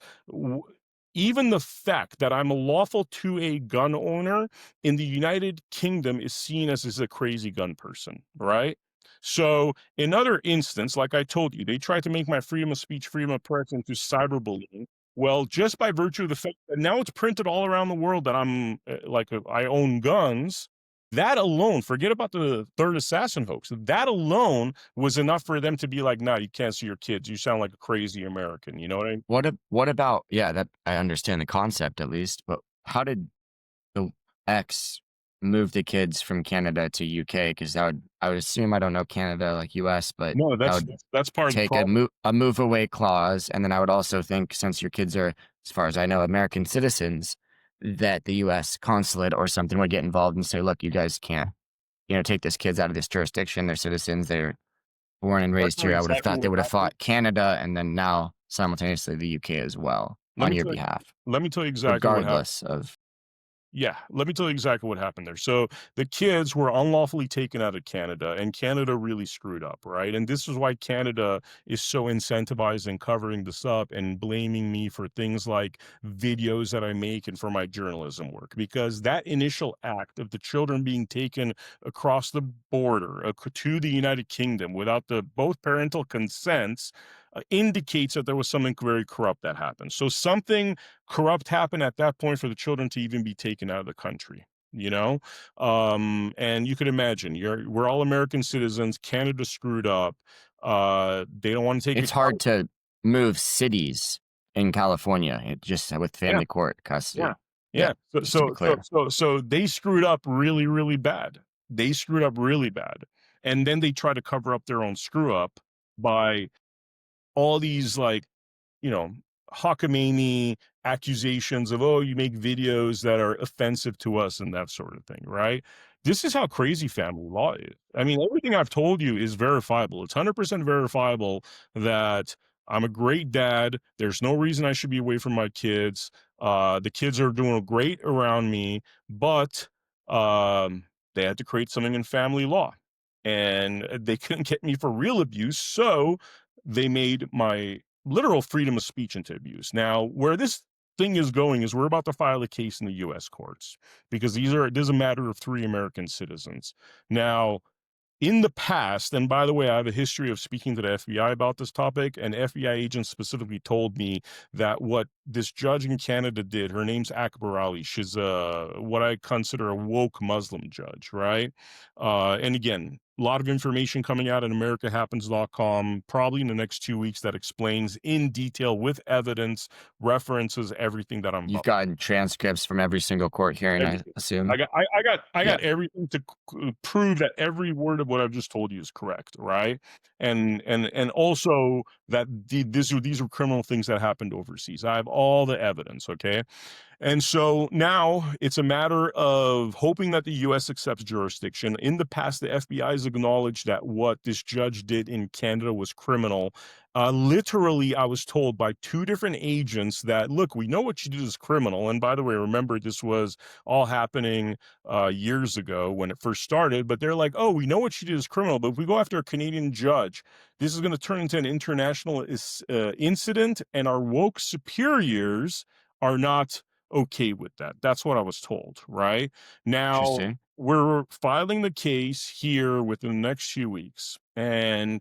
even the fact that I'm a lawful 2A gun owner in the United Kingdom is seen as a crazy gun person, right? So, in other instance, like I told you, they tried to make my freedom of speech, freedom of press into cyberbullying. Well, just by virtue of the fact that now it's printed all around the world that I own guns, that alone, forget about the third assassin hoax. That alone was enough for them to be like, "No, you can't see your kids. You sound like a crazy American." You know what I mean? What about, yeah, that I understand the concept at least, but how did the X move the kids from Canada to UK? Because I would assume, I don't know Canada like US, but No, that that's would that's part of the take problem. a move away clause, and then I would also think, since your kids are, as far as I know, American citizens, that the US consulate or something would get involved and say, look, you guys can't, take this kids out of this jurisdiction. They're citizens. They're born and That's raised not here. I would have exactly thought they what would have happened. fought Canada and then now simultaneously the UK as well Let on me your tell behalf, let me tell you exactly what happened. regardless of. Yeah, let me tell you exactly what happened there. So the kids were unlawfully taken out of Canada, and Canada really screwed up, right? And this is why Canada is so incentivized in covering this up and blaming me for things like videos that I make and for my journalism work. Because that initial act of the children being taken across the border to the United Kingdom without the both parental consents indicates that there was something very corrupt that happened. So something corrupt happened at that point for the children to even be taken out of the country, you know. And you could imagine, we're all American citizens. Canada screwed up. They don't want to take It's account. hard to move cities in California, just with Yeah, family court yeah, custody. Yeah, yeah. so just to be so so clear. so so they screwed up really, really bad. They screwed up really bad. And then they try to cover up their own screw up by all these, like, you know, cockamamie accusations of, oh, you make videos that are offensive to us and that sort of thing, right? This is how crazy family law is. I mean, everything I've told you is verifiable. It's 100% verifiable that I'm a great dad. There's no reason I should be away from my kids. The kids are doing great around me, but they had to create something in family law. And they couldn't get me for real abuse. So they made my literal freedom of speech into abuse. Now, where this thing is going is we're about to file a case in the US courts because this is a matter of 3 American citizens. Now, in the past, and by the way, I have a history of speaking to the FBI about this topic, and FBI agents specifically told me that what this judge in Canada did, her name's Akbar Ali. She's what I consider a woke Muslim judge, right? And again, a lot of information coming out at americahappens.com probably in the next 2 weeks that explains in detail with evidence, references, everything that I'm You've about. gotten transcripts from every single court hearing, I Everything. assume. I Yeah. got everything to prove that every word of what I've just told you is correct, right? And also that these are criminal things that happened overseas. I have all the evidence, okay? And so now it's a matter of hoping that the US accepts jurisdiction. In the past, the FBI has acknowledged that what this judge did in Canada was criminal. Literally, I was told by two different agents that, look, we know what you did is criminal. And by the way, remember, this was all happening years ago when it first started. But they're like, oh, we know what you did is criminal. But if we go after a Canadian judge, this is going to turn into an international incident. And our woke superiors are not okay with that. That's what I was told, right? Now, Interesting. we're filing the case here within the next few weeks, and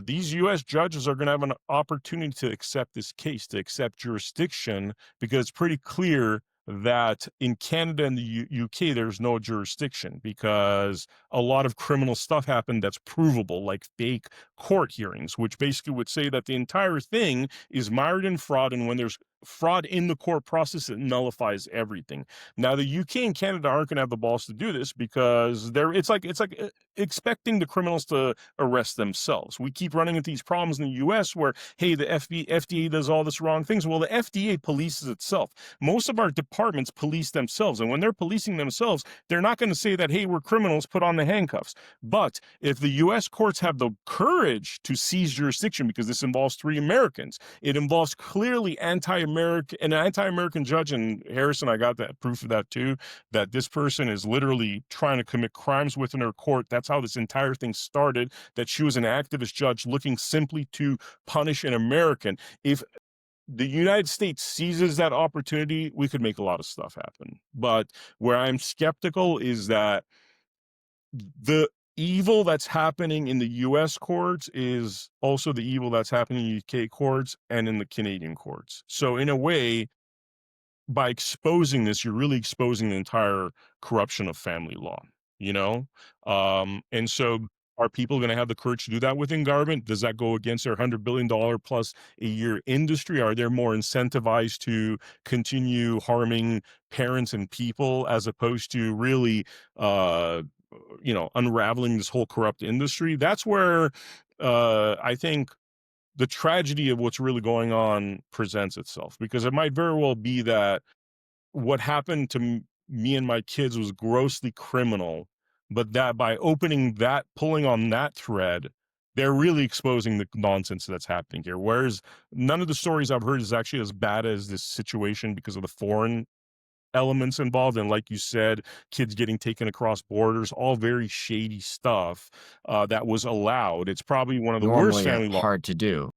these U.S. judges are going to have an opportunity to accept this case, to accept jurisdiction, because it's pretty clear that in Canada and the UK, there's no jurisdiction because a lot of criminal stuff happened that's provable, like fake court hearings, which basically would say that the entire thing is mired in fraud. And when there's fraud in the court process, it nullifies everything. Now, the UK and Canada aren't going to have the balls to do this because it's like expecting the criminals to arrest themselves. We keep running into these problems in the US where, hey, the FDA does all this wrong things. Well, the FDA polices itself. Most of our departments police themselves. And when they're policing themselves, they're not going to say that, hey, we're criminals, put on the handcuffs. But if the US courts have the courage to seize jurisdiction, because this involves three Americans, it involves clearly an anti-American judge, and Harrison, I got that proof of that too, that this person is literally trying to commit crimes within her court. That's how this entire thing started, that she was an activist judge looking simply to punish an American. If the United States seizes that opportunity, we could make a lot of stuff happen. But where I'm skeptical is that the evil that's happening in the US courts is also the evil that's happening in UK courts and in the Canadian courts. So in a way, by exposing this, you're really exposing the entire corruption of family law, you know? And so are people going to have the courage to do that within government? Does that go against their $100 billion plus a year industry? Are they more incentivized to continue harming parents and people as opposed to really, unraveling this whole corrupt industry? That's where I think the tragedy of what's really going on presents itself, because it might very well be that what happened to me and my kids was grossly criminal, but that by pulling on that thread, they're really exposing the nonsense that's happening here. Whereas none of the stories I've heard is actually as bad as this situation because of the foreign elements involved. And like you said, kids getting taken across borders, all very shady stuff that was allowed. It's probably one of the worst Normally family law. hard to do.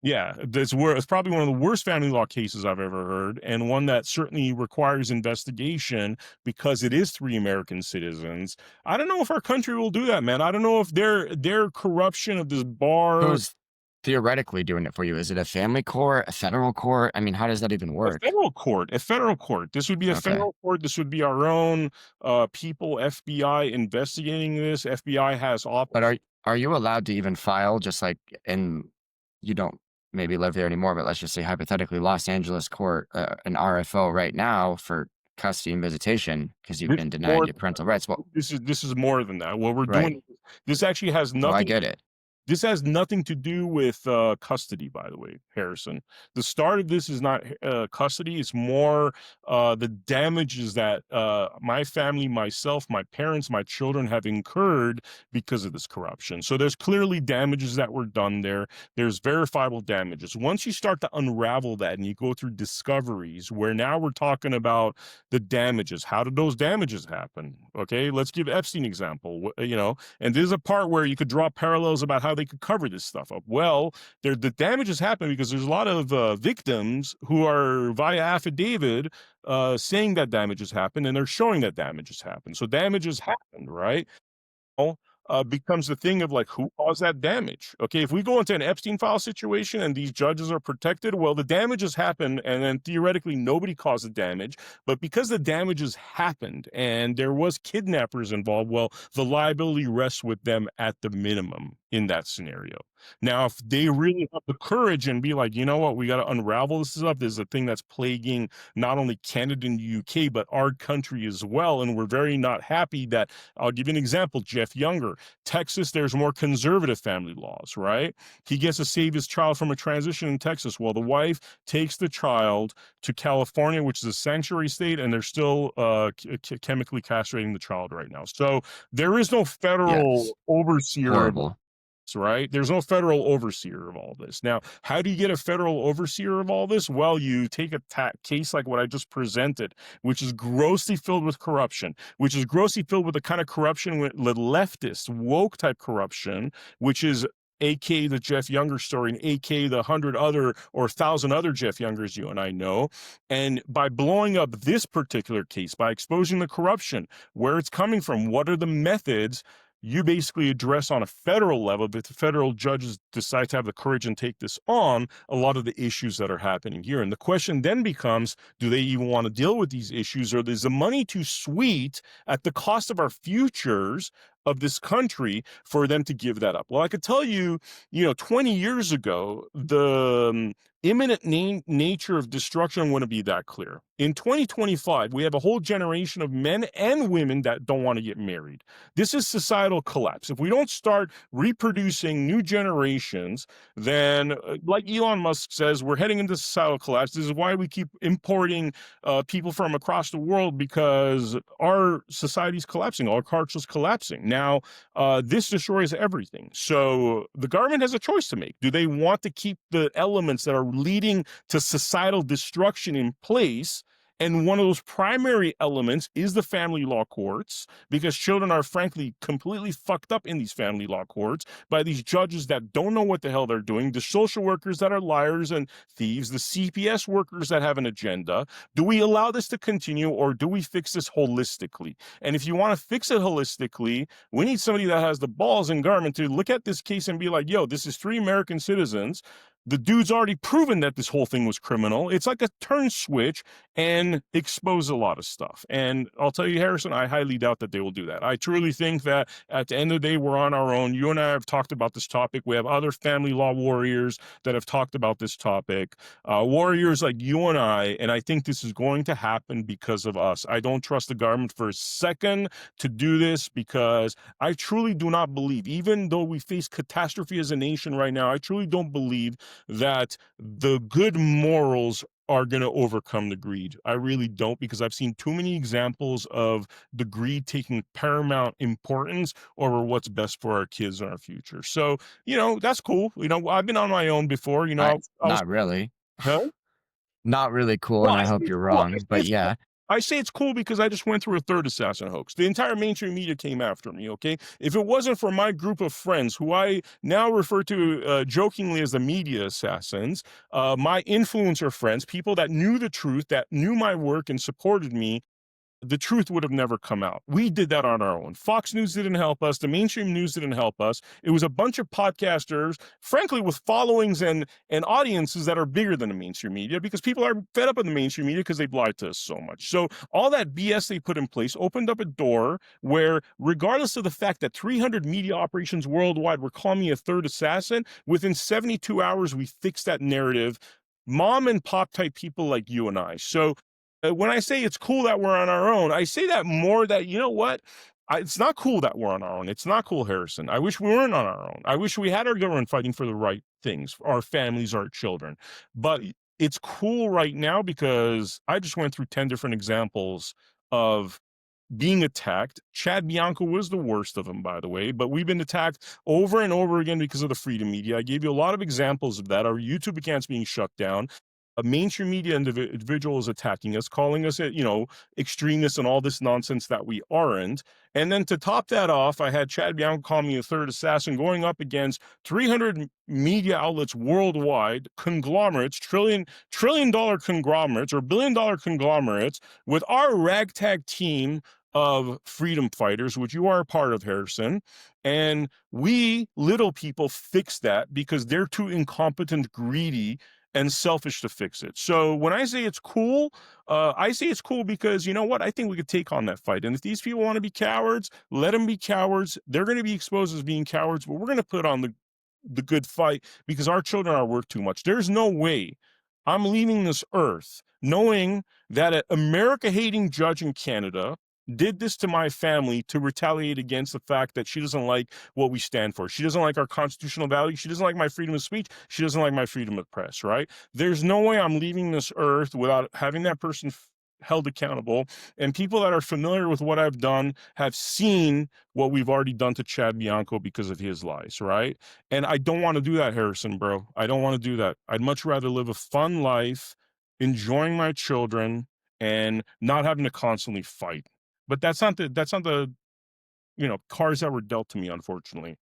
Yeah, it's probably one of the worst family law cases I've ever heard, and one that certainly requires investigation because it is three American citizens. I don't know if our country will do that, man. I don't know if their corruption of this bar. Who's theoretically doing it for you? Is it a family court, a federal court? I mean, how does that even A work? federal court, a federal court. This would be a Okay. federal court. This would be our own people, FBI investigating this. FBI has But office. are you allowed to even file just like in you don't maybe live there anymore, but let's just say hypothetically Los Angeles court, an RFO right now for custody and visitation because you've This been is denied more. your parental rights. Well, This is more than that. What we're right. doing. This actually has No, I nothing. get it. This has nothing to do with custody, by the way, Harrison. The start of this is not custody. It's more the damages that my family, myself, my parents, my children have incurred because of this corruption. So there's clearly damages that were done there. There's verifiable damages. Once you start to unravel that and you go through discoveries, where now we're talking about the damages. How did those damages happen? Okay, let's give Epstein example. And there's a part where you could draw parallels about how they could cover this stuff up. Well, the damages happen because there's a lot of victims who are via affidavit saying that damages happen, and they're showing that damages happen. So damages happened, right? Becomes the thing of like, who caused that damage? Okay, if we go into an Epstein file situation and these judges are protected, well, the damages happen, and then theoretically nobody caused the damage. But because the damages happened and there was kidnappers involved, well, the liability rests with them at the minimum. in that scenario. Now, if they really have the courage and be like, you know what, we got to unravel this stuff. This is a thing that's plaguing not only Canada and the UK, but our country as well. And we're very not happy that, I'll give you an example, Jeff Younger. Texas, there's more conservative family laws, right? He gets to save his child from a transition in Texas. Well, the wife takes the child to California, which is a sanctuary state, and they're still chemically castrating the child right now. So there is no Yes. federal overseer of Horrible. right? There's no federal overseer of all this. Now, how do you get a federal overseer of all this? Well, you take a case like what I just presented, which is grossly filled with corruption, which is grossly filled with the kind of corruption with the leftist, woke type corruption, which is AK the Jeff Younger story, and AK the 100 other or 1,000 other Jeff Youngers you and I know. And by blowing up this particular case, by exposing the corruption, where it's coming from, what are the methods, you basically address on a federal level, but the federal judges decide to have the courage and take this on, a lot of the issues that are happening here. And the question then becomes, do they even want to deal with these issues, or is the money too sweet at the cost of our futures of this country for them to give that up? Well, I could tell you, 20 years ago, the imminent nature of destruction wouldn't be that clear. In 2025, we have a whole generation of men and women that don't want to get married. This is societal collapse. If we don't start reproducing new generations, then, like Elon Musk says, we're heading into societal collapse. This is why we keep importing people from across the world, because our society's collapsing, our culture's collapsing. Now, this destroys everything. So the government has a choice to make. Do they want to keep the elements that are leading to societal destruction in place? And one of those primary elements is the family law courts, because children are frankly completely fucked up in these family law courts by these judges that don't know what the hell they're doing, the social workers that are liars and thieves, the CPS workers that have an agenda. Do we allow this to continue, or do we fix this holistically? And if you want to fix it holistically, we need somebody that has the balls in government to look at this case and be like, yo, this is 3 American citizens. The dude's already proven that this whole thing was criminal. It's like a turn switch and expose a lot of stuff. And I'll tell you, Harrison, I highly doubt that they will do that. I truly think that at the end of the day, we're on our own. You and I have talked about this topic. We have other family law warriors that have talked about this topic, warriors like you and I think this is going to happen because of us. I don't trust the government for a second to do this, because I truly do not believe, even though we face catastrophe as a nation right now, I truly don't believe that the good morals are going to overcome the greed. I really don't, because I've seen too many examples of the greed taking paramount importance over what's best for our kids and our future. So, that's cool. I've been on my own before. I I was, not really. huh? Not really cool, Well, and I hope you're wrong, but yeah. I say it's cool because I just went through a third assassin hoax. The entire mainstream media came after me, okay? If it wasn't for my group of friends, who I now refer to jokingly as the media assassins, my influencer friends, people that knew the truth, that knew my work and supported me, the truth would have never come out. We did that on our own. Fox News didn't help us. The mainstream news didn't help us. It was a bunch of podcasters, frankly, with followings and audiences that are bigger than the mainstream media, because people are fed up in the mainstream media because they've lied to us so much. So all that BS they put in place opened up a door where, regardless of the fact that 300 media operations worldwide were calling me a third assassin, within 72 hours, we fixed that narrative. Mom and pop type people like you and I. So when I say it's cool that we're on our own, I say that more that, you know what? It's not cool that we're on our own. It's not cool, Harrison. I wish we weren't on our own. I wish we had our government fighting for the right things, our families, our children. But it's cool right now because I just went through 10 different examples of being attacked. Chad Bianco was the worst of them, by the way, but we've been attacked over and over again because of the freedom media. I gave you a lot of examples of that. Our YouTube accounts being shut down. A mainstream media individual is attacking us, calling us, extremists and all this nonsense that we aren't. And then to top that off, I had Chad Bianco call me a third assassin, going up against 300 media outlets worldwide, conglomerates, trillion dollar conglomerates or billion-dollar conglomerates, with our ragtag team of freedom fighters, which you are a part of, Harrison. And we little people fix that because they're too incompetent, greedy, and selfish to fix it. So when I say it's cool, I say it's cool because you know what? I think we could take on that fight. And if these people want to be cowards, let them be cowards. They're going to be exposed as being cowards, but we're going to put on the good fight because our children are worth too much. There's no way I'm leaving this earth knowing that an America hating judge in Canada did this to my family to retaliate against the fact that she doesn't like what we stand for. She doesn't like our constitutional values. She doesn't like my freedom of speech. She doesn't like my freedom of press, right? There's no way I'm leaving this earth without having that person held accountable. And people that are familiar with what I've done have seen what we've already done to Chad Bianco because of his lies, right? And I don't want to do that, Harrison, bro. I don't want to do that. I'd much rather live a fun life, enjoying my children, and not having to constantly fight. But that's not the cards that were dealt to me, unfortunately.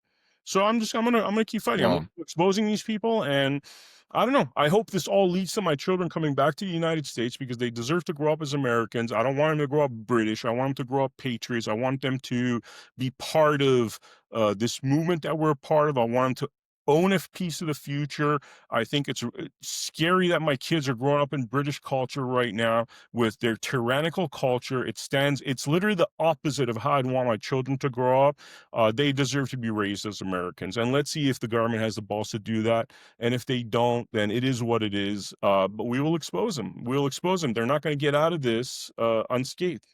So I'm gonna keep fighting. I'm gonna Well, keep exposing these people, and I don't know. I hope this all leads to my children coming back to the United States because they deserve to grow up as Americans. I don't want them to grow up British. I want them to grow up patriots. I want them to be part of this movement that we're a part of. I want them to own a piece of the future. I think it's scary that my kids are growing up in British culture right now with their tyrannical culture. It's literally the opposite of how I'd want my children to grow up. They deserve to be raised as Americans. And let's see if the government has the balls to do that. And if they don't, then it is what it is. But we will expose them. We'll expose them. They're not going to get out of this unscathed.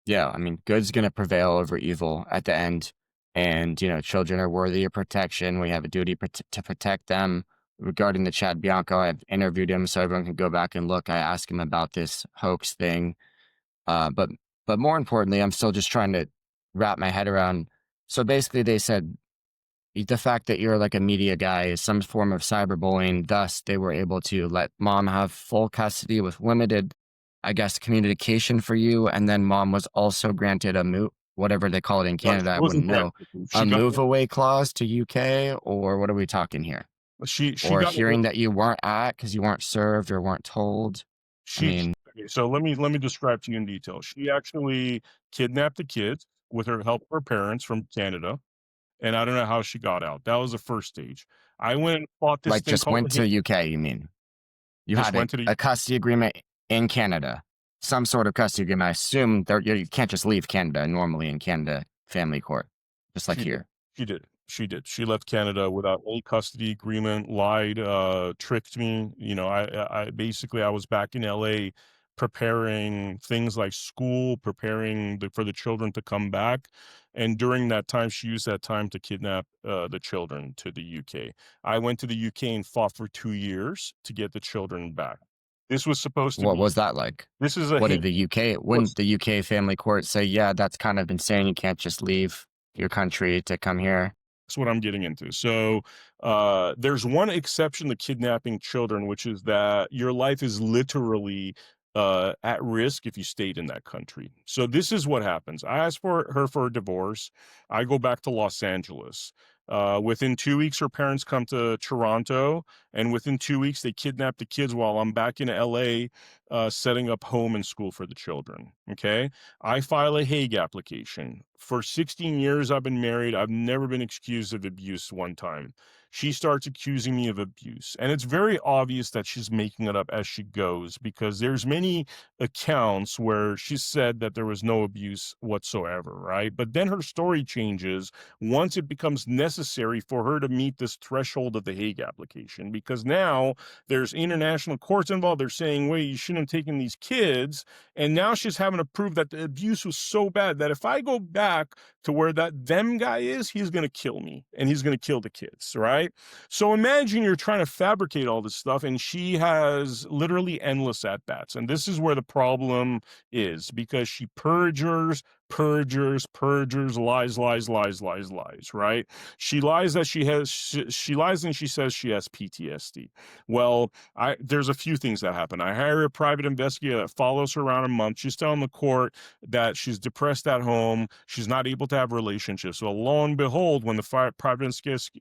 yeah, I mean, good's going to prevail over evil at the end. And, children are worthy of protection. We have a duty to protect them. Regarding the Chad Bianco, I've interviewed him so everyone can go back and look. I asked him about this hoax thing. But more importantly, I'm still just trying to wrap my head around. So basically, they said the fact that you're like a media guy is some form of cyberbullying. Thus, they were able to let mom have full custody with limited, I guess, communication for you. And then mom was also granted whatever they call it in No, Canada. she I wouldn't wasn't know. granted. A She got move away clause to UK, or what are we talking here? she Or a got hearing that you weren't at because you weren't served or weren't told. I She mean, okay, so let me describe to you in detail. She actually kidnapped the kids with her help of her parents from Canada, and I don't know how she got out. That was the first stage. I went and fought this like thing just called went the to hate. the UK, you mean? You Just had went to the a custody agreement in Canada, some sort of custody agreement. I assume you can't just leave Canada normally in Canada family court, just like She did. here. She did. She did. She left Canada without any custody agreement, lied, tricked me. I basically I was back in LA preparing things like school, preparing for the children to come back. And during that time, she used that time to kidnap the children to the UK. I went to the UK and fought for 2 years to get the children back. This was supposed to What be, was that like? this is a What did hate. the UK, wouldn't What's the UK family court say, yeah, that's kind of insane. You can't just leave your country to come here? That's what I'm getting into. So, there's one exception to kidnapping children, which is that your life is literally at risk if you stayed in that country. So this is what happens. I asked for her for a divorce. I go back to Los Angeles. Within 2 weeks, her parents come to Toronto, and within 2 weeks, they kidnap the kids while I'm back in LA, setting up home and school for the children. Okay. I file a Hague application. For 16 years I've been married. I've never been accused of abuse one time. She starts accusing me of abuse. And it's very obvious that she's making it up as she goes because there's many accounts where she said that there was no abuse whatsoever, right? But then her story changes once it becomes necessary for her to meet this threshold of the Hague application because now there's international courts involved. They're saying, wait, you shouldn't have taken these kids, and now she's having to prove that the abuse was so bad that if I go back to where that them guy is, he's going to kill me and he's going to kill the kids, right? So imagine you're trying to fabricate all this stuff, and she has literally endless at bats. And this is where the problem is because she perjures, lies, right? She lies that she lies and she says she has PTSD. Well, there's a few things that happen. I hire a private investigator that follows her around a month. She's telling the court that she's depressed at home. She's not able to have relationships. So lo and behold, when the private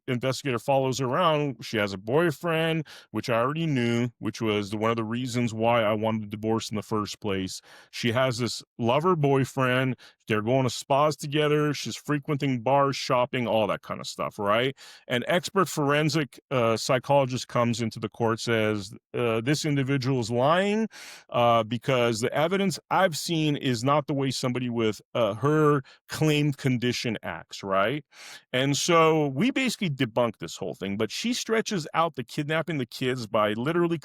investigator follows her around, she has a boyfriend, which I already knew, which was one of the reasons why I wanted a divorce in the first place. She has this lover boyfriend. They're going to spas together. She's frequenting bars, shopping, all that kind of stuff, right? An expert forensic psychologist comes into the court, says this individual is lying because the evidence I've seen is not the way somebody with her claimed condition acts, right? And so we basically debunk this whole thing, but she stretches out the kidnapping the kids by literally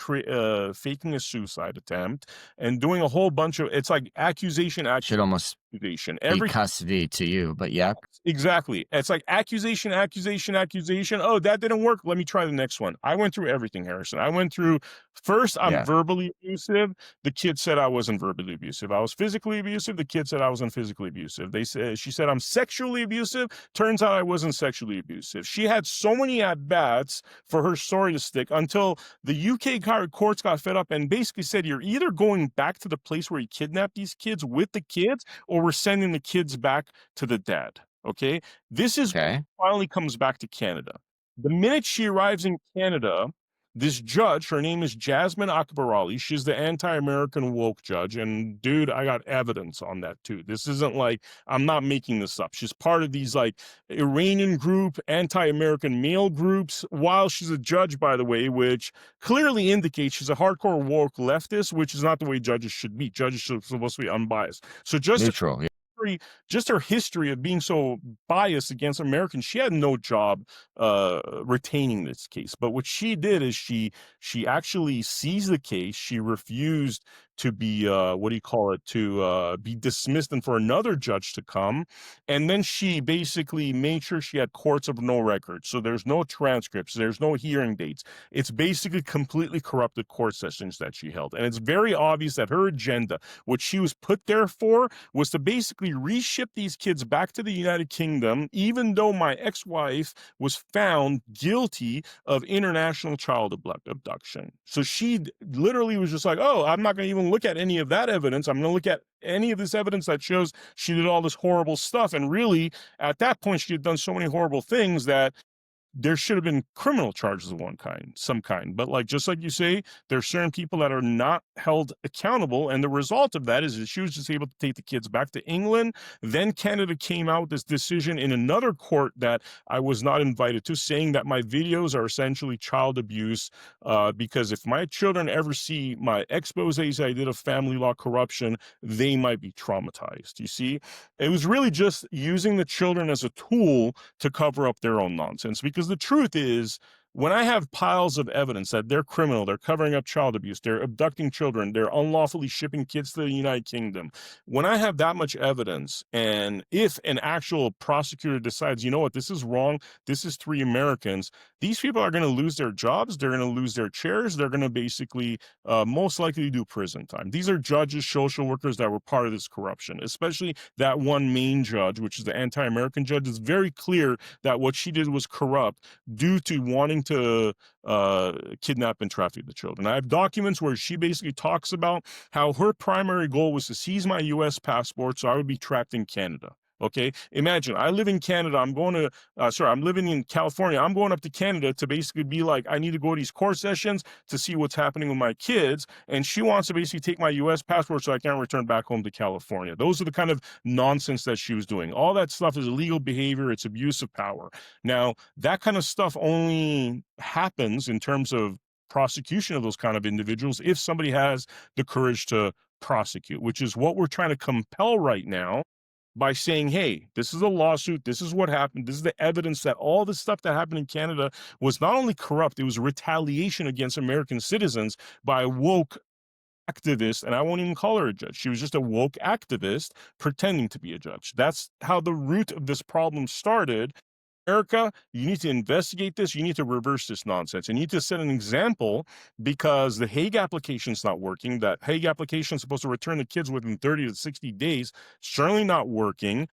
faking a suicide attempt and doing a whole bunch of, it's like accusation, Should almost accusation. be Every custody to you, but yeah. Exactly. It's like accusation, accusation, accusation. Oh, that didn't work. Let me try the next one. I went through everything, Harrison. I went through first, I'm Yeah. verbally abusive. The kid said I wasn't verbally abusive. I was physically abusive. The kid said I wasn't physically abusive. She said I'm sexually abusive. Turns out I wasn't sexually abusive. She had so many at bats for her story to stick until the UK courts got fed up and basically said, you're either going back to the place where you kidnapped these kids with the kids, or we're sending the kids back to the dad. Okay. This is Okay. finally comes back to Canada. The minute she arrives in Canada, this judge, her name is Jasmine Akbarali. She's the anti-American woke judge. And dude, I got evidence on that too. This isn't like, I'm not making this up. She's part of these like Iranian group, anti-American male groups, while she's a judge, by the way, which clearly indicates she's a hardcore woke leftist, which is not the way judges should be. Judges are supposed to be unbiased. So Neutral. Yeah. just her history of being so biased against Americans, she had no job retaining this case. But what she did is she actually seized the case. She refused to be to be dismissed and for another judge to come. And then she basically made sure she had courts of no record. So there's no transcripts, there's no hearing dates. It's basically completely corrupted court sessions that she held. And it's very obvious that her agenda, what she was put there for, was to basically reship these kids back to the United Kingdom, even though my ex-wife was found guilty of international child abduction. So she literally was just like, oh, I'm not going to even look at any of that evidence. I'm going to look at any of this evidence that shows she did all this horrible stuff. And really, at that point, she had done so many horrible things that there should have been criminal charges of some kind. But like, just like you say, there are certain people that are not held accountable. And the result of that is that she was just able to take the kids back to England. Then Canada came out with this decision in another court that I was not invited to, saying that my videos are essentially child abuse, because if my children ever see my exposés I did of family law corruption, they might be traumatized. You see, it was really just using the children as a tool to cover up their own nonsense. Because the truth is, when I have piles of evidence that they're criminal, they're covering up child abuse, they're abducting children, they're unlawfully shipping kids to the United Kingdom, when I have that much evidence, and if an actual prosecutor decides, you know what, this is wrong, this is 3 Americans, these people are going to lose their jobs, they're going to lose their chairs, they're going to basically most likely do prison time. These are judges, social workers that were part of this corruption, especially that one main judge, which is the anti-American judge. It's very clear that what she did was corrupt due to wanting to kidnap and traffic the children. I have documents where she basically talks about how her primary goal was to seize my U.S. passport so I would be trapped in Canada. Okay, imagine I live in Canada. I'm living in California. I'm going up to Canada to basically be like, I need to go to these court sessions to see what's happening with my kids. And she wants to basically take my U.S. passport so I can't return back home to California. Those are the kind of nonsense that she was doing. All that stuff is illegal behavior. It's abuse of power. Now, that kind of stuff only happens in terms of prosecution of those kind of individuals if somebody has the courage to prosecute, which is what we're trying to compel right now by saying, hey, this is a lawsuit, this is what happened, this is the evidence that all the stuff that happened in Canada was not only corrupt, it was retaliation against American citizens by a woke activist, and I won't even call her a judge. She was just a woke activist pretending to be a judge. That's how the root of this problem started. America, you need to investigate this. You need to reverse this nonsense. You need to set an example, because the Hague application is not working. That Hague application is supposed to return the kids within 30 to 60 days. Certainly not working.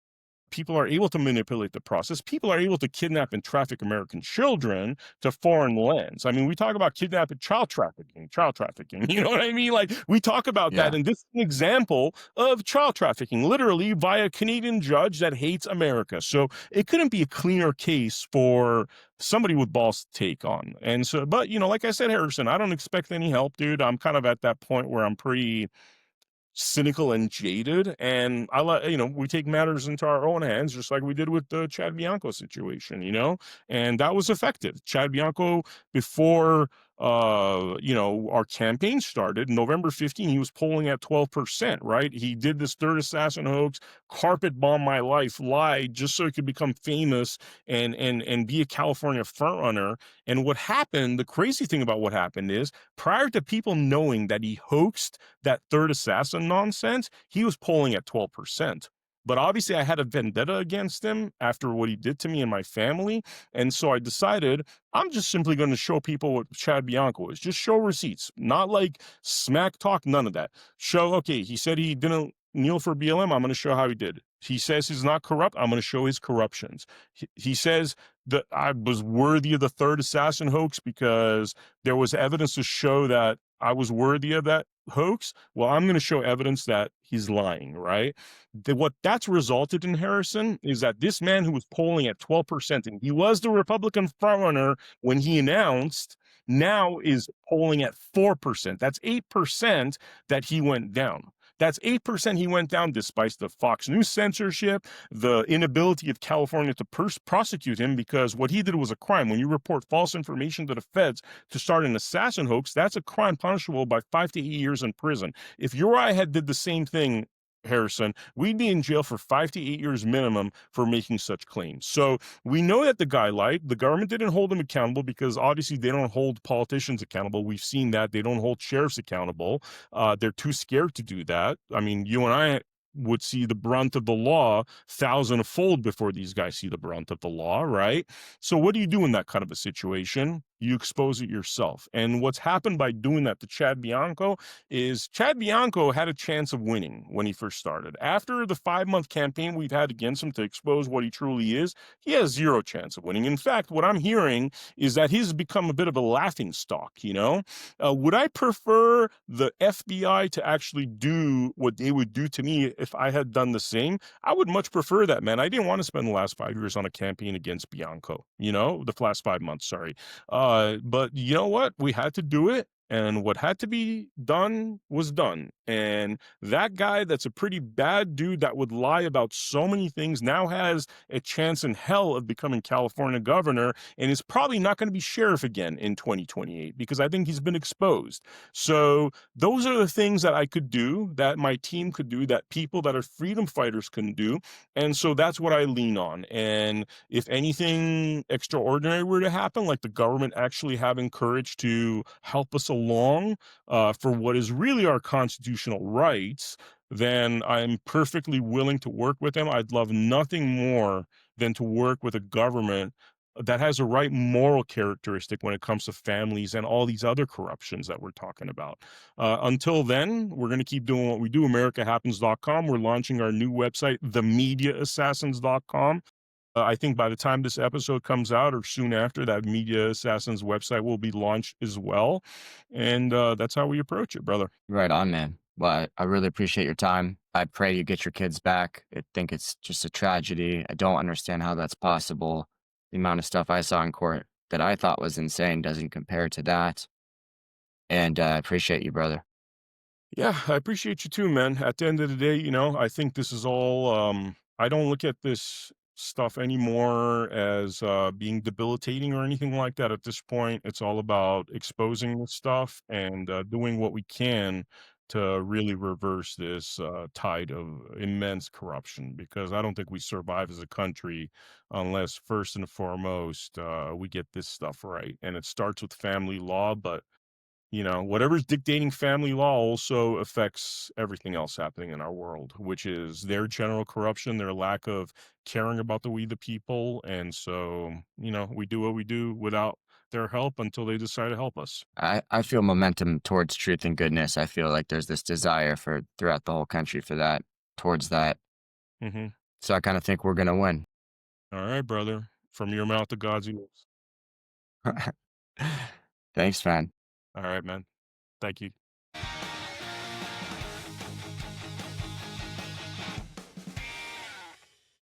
People are able to manipulate the process. People are able to kidnap and traffic American children to foreign lands. I mean, we talk about kidnapping, child trafficking, you know what I mean? Like, we talk about that, and this is an example of child trafficking, literally via a Canadian judge that hates America. So it couldn't be a cleaner case for somebody with balls to take on. And so, but, you know, like I said, Harrison, I don't expect any help, dude. I'm kind of at that point where I'm pretty cynical and jaded, and we take matters into our own hands, just like we did with the Chad Bianco situation, and that was effective. Chad Bianco, before our campaign started, November 15, he was polling at 12%, right? He did this third assassin hoax, carpet bomb my life, lied just so he could become famous and be a California frontrunner. And what happened, the crazy thing about what happened is, prior to people knowing that he hoaxed that third assassin nonsense, he was polling at 12%. But obviously, I had a vendetta against him after what he did to me and my family. And so I decided I'm just simply going to show people what Chad Bianco is. Just show receipts, not like smack talk, none of that. Show, okay, he said he didn't kneel for BLM. I'm going to show how he did. He says he's not corrupt. I'm going to show his corruptions. He says that I was worthy of the third assassin hoax because there was evidence to show that I was worthy of that hoax. Well, I'm going to show evidence that he's lying, right? What that's resulted in, Harrison, is that this man who was polling at 12%, and he was the Republican frontrunner when he announced, now is polling at 4%. That's 8% that he went down. That's 8% he went down despite the Fox News censorship, the inability of California to prosecute him because what he did was a crime. When you report false information to the feds to start an assassin hoax, that's a crime punishable by 5 to 8 years in prison. If you or I had did the same thing, Harrison, we'd be in jail for 5 to 8 years minimum for making such claims. So we know that the guy lied. The government didn't hold him accountable because obviously they don't hold politicians accountable. We've seen that. They don't hold sheriffs accountable. They're too scared to do that. I mean, you and I would see the brunt of the law thousandfold before these guys see the brunt of the law, right? So what do you do in that kind of a situation? You expose it yourself. And what's happened by doing that to Chad Bianco is Chad Bianco had a chance of winning when he first started. After the 5-month campaign we've had against him to expose what he truly is, he has zero chance of winning. In fact, what I'm hearing is that he's become a bit of a laughing stock, would I prefer the FBI to actually do what they would do to me if I had done the same? I would much prefer that, man. I didn't want to spend the last 5 years on a campaign against Bianco, the last 5 months, sorry. But you know what? We had to do it. And what had to be done was done. And that guy that's a pretty bad dude that would lie about so many things now has a chance in hell of becoming California governor and is probably not going to be sheriff again in 2028 because I think he's been exposed. So those are the things that I could do, that my team could do, that people that are freedom fighters can do. And so that's what I lean on. And if anything extraordinary were to happen, like the government actually having courage to help us along for what is really our constitutional rights, then I'm perfectly willing to work with them. I'd love nothing more than to work with a government that has a right moral characteristic when it comes to families and all these other corruptions that we're talking about. Until then, we're going to keep doing what we do. AmericaHappens.com. We're launching our new website, TheMediaAssassins.com. I think by the time this episode comes out or soon after, that Media Assassins website will be launched as well. And that's how we approach it, brother. Right on, man. Well, I really appreciate your time. I pray you get your kids back. I think it's just a tragedy. I don't understand how that's possible. The amount of stuff I saw in court that I thought was insane doesn't compare to that. And I appreciate you, brother. Yeah, I appreciate you too, man. At the end of the day, I think this is all, I don't look at this stuff anymore as being debilitating or anything like that at this point. It's all about exposing this stuff and doing what we can to really reverse this tide of immense corruption because I don't think we survive as a country unless, first and foremost, we get this stuff right. And it starts with family law, but whatever's dictating family law also affects everything else happening in our world, which is their general corruption, their lack of caring about the we the people. And so, we do what we do without their help until they decide to help us. I feel momentum towards truth and goodness. I feel like there's this desire for throughout the whole country for that, towards that. Hmm. So I kind of think we're going to win. All right, brother. From your mouth to God's ears. Thanks, man. All right, man. Thank you.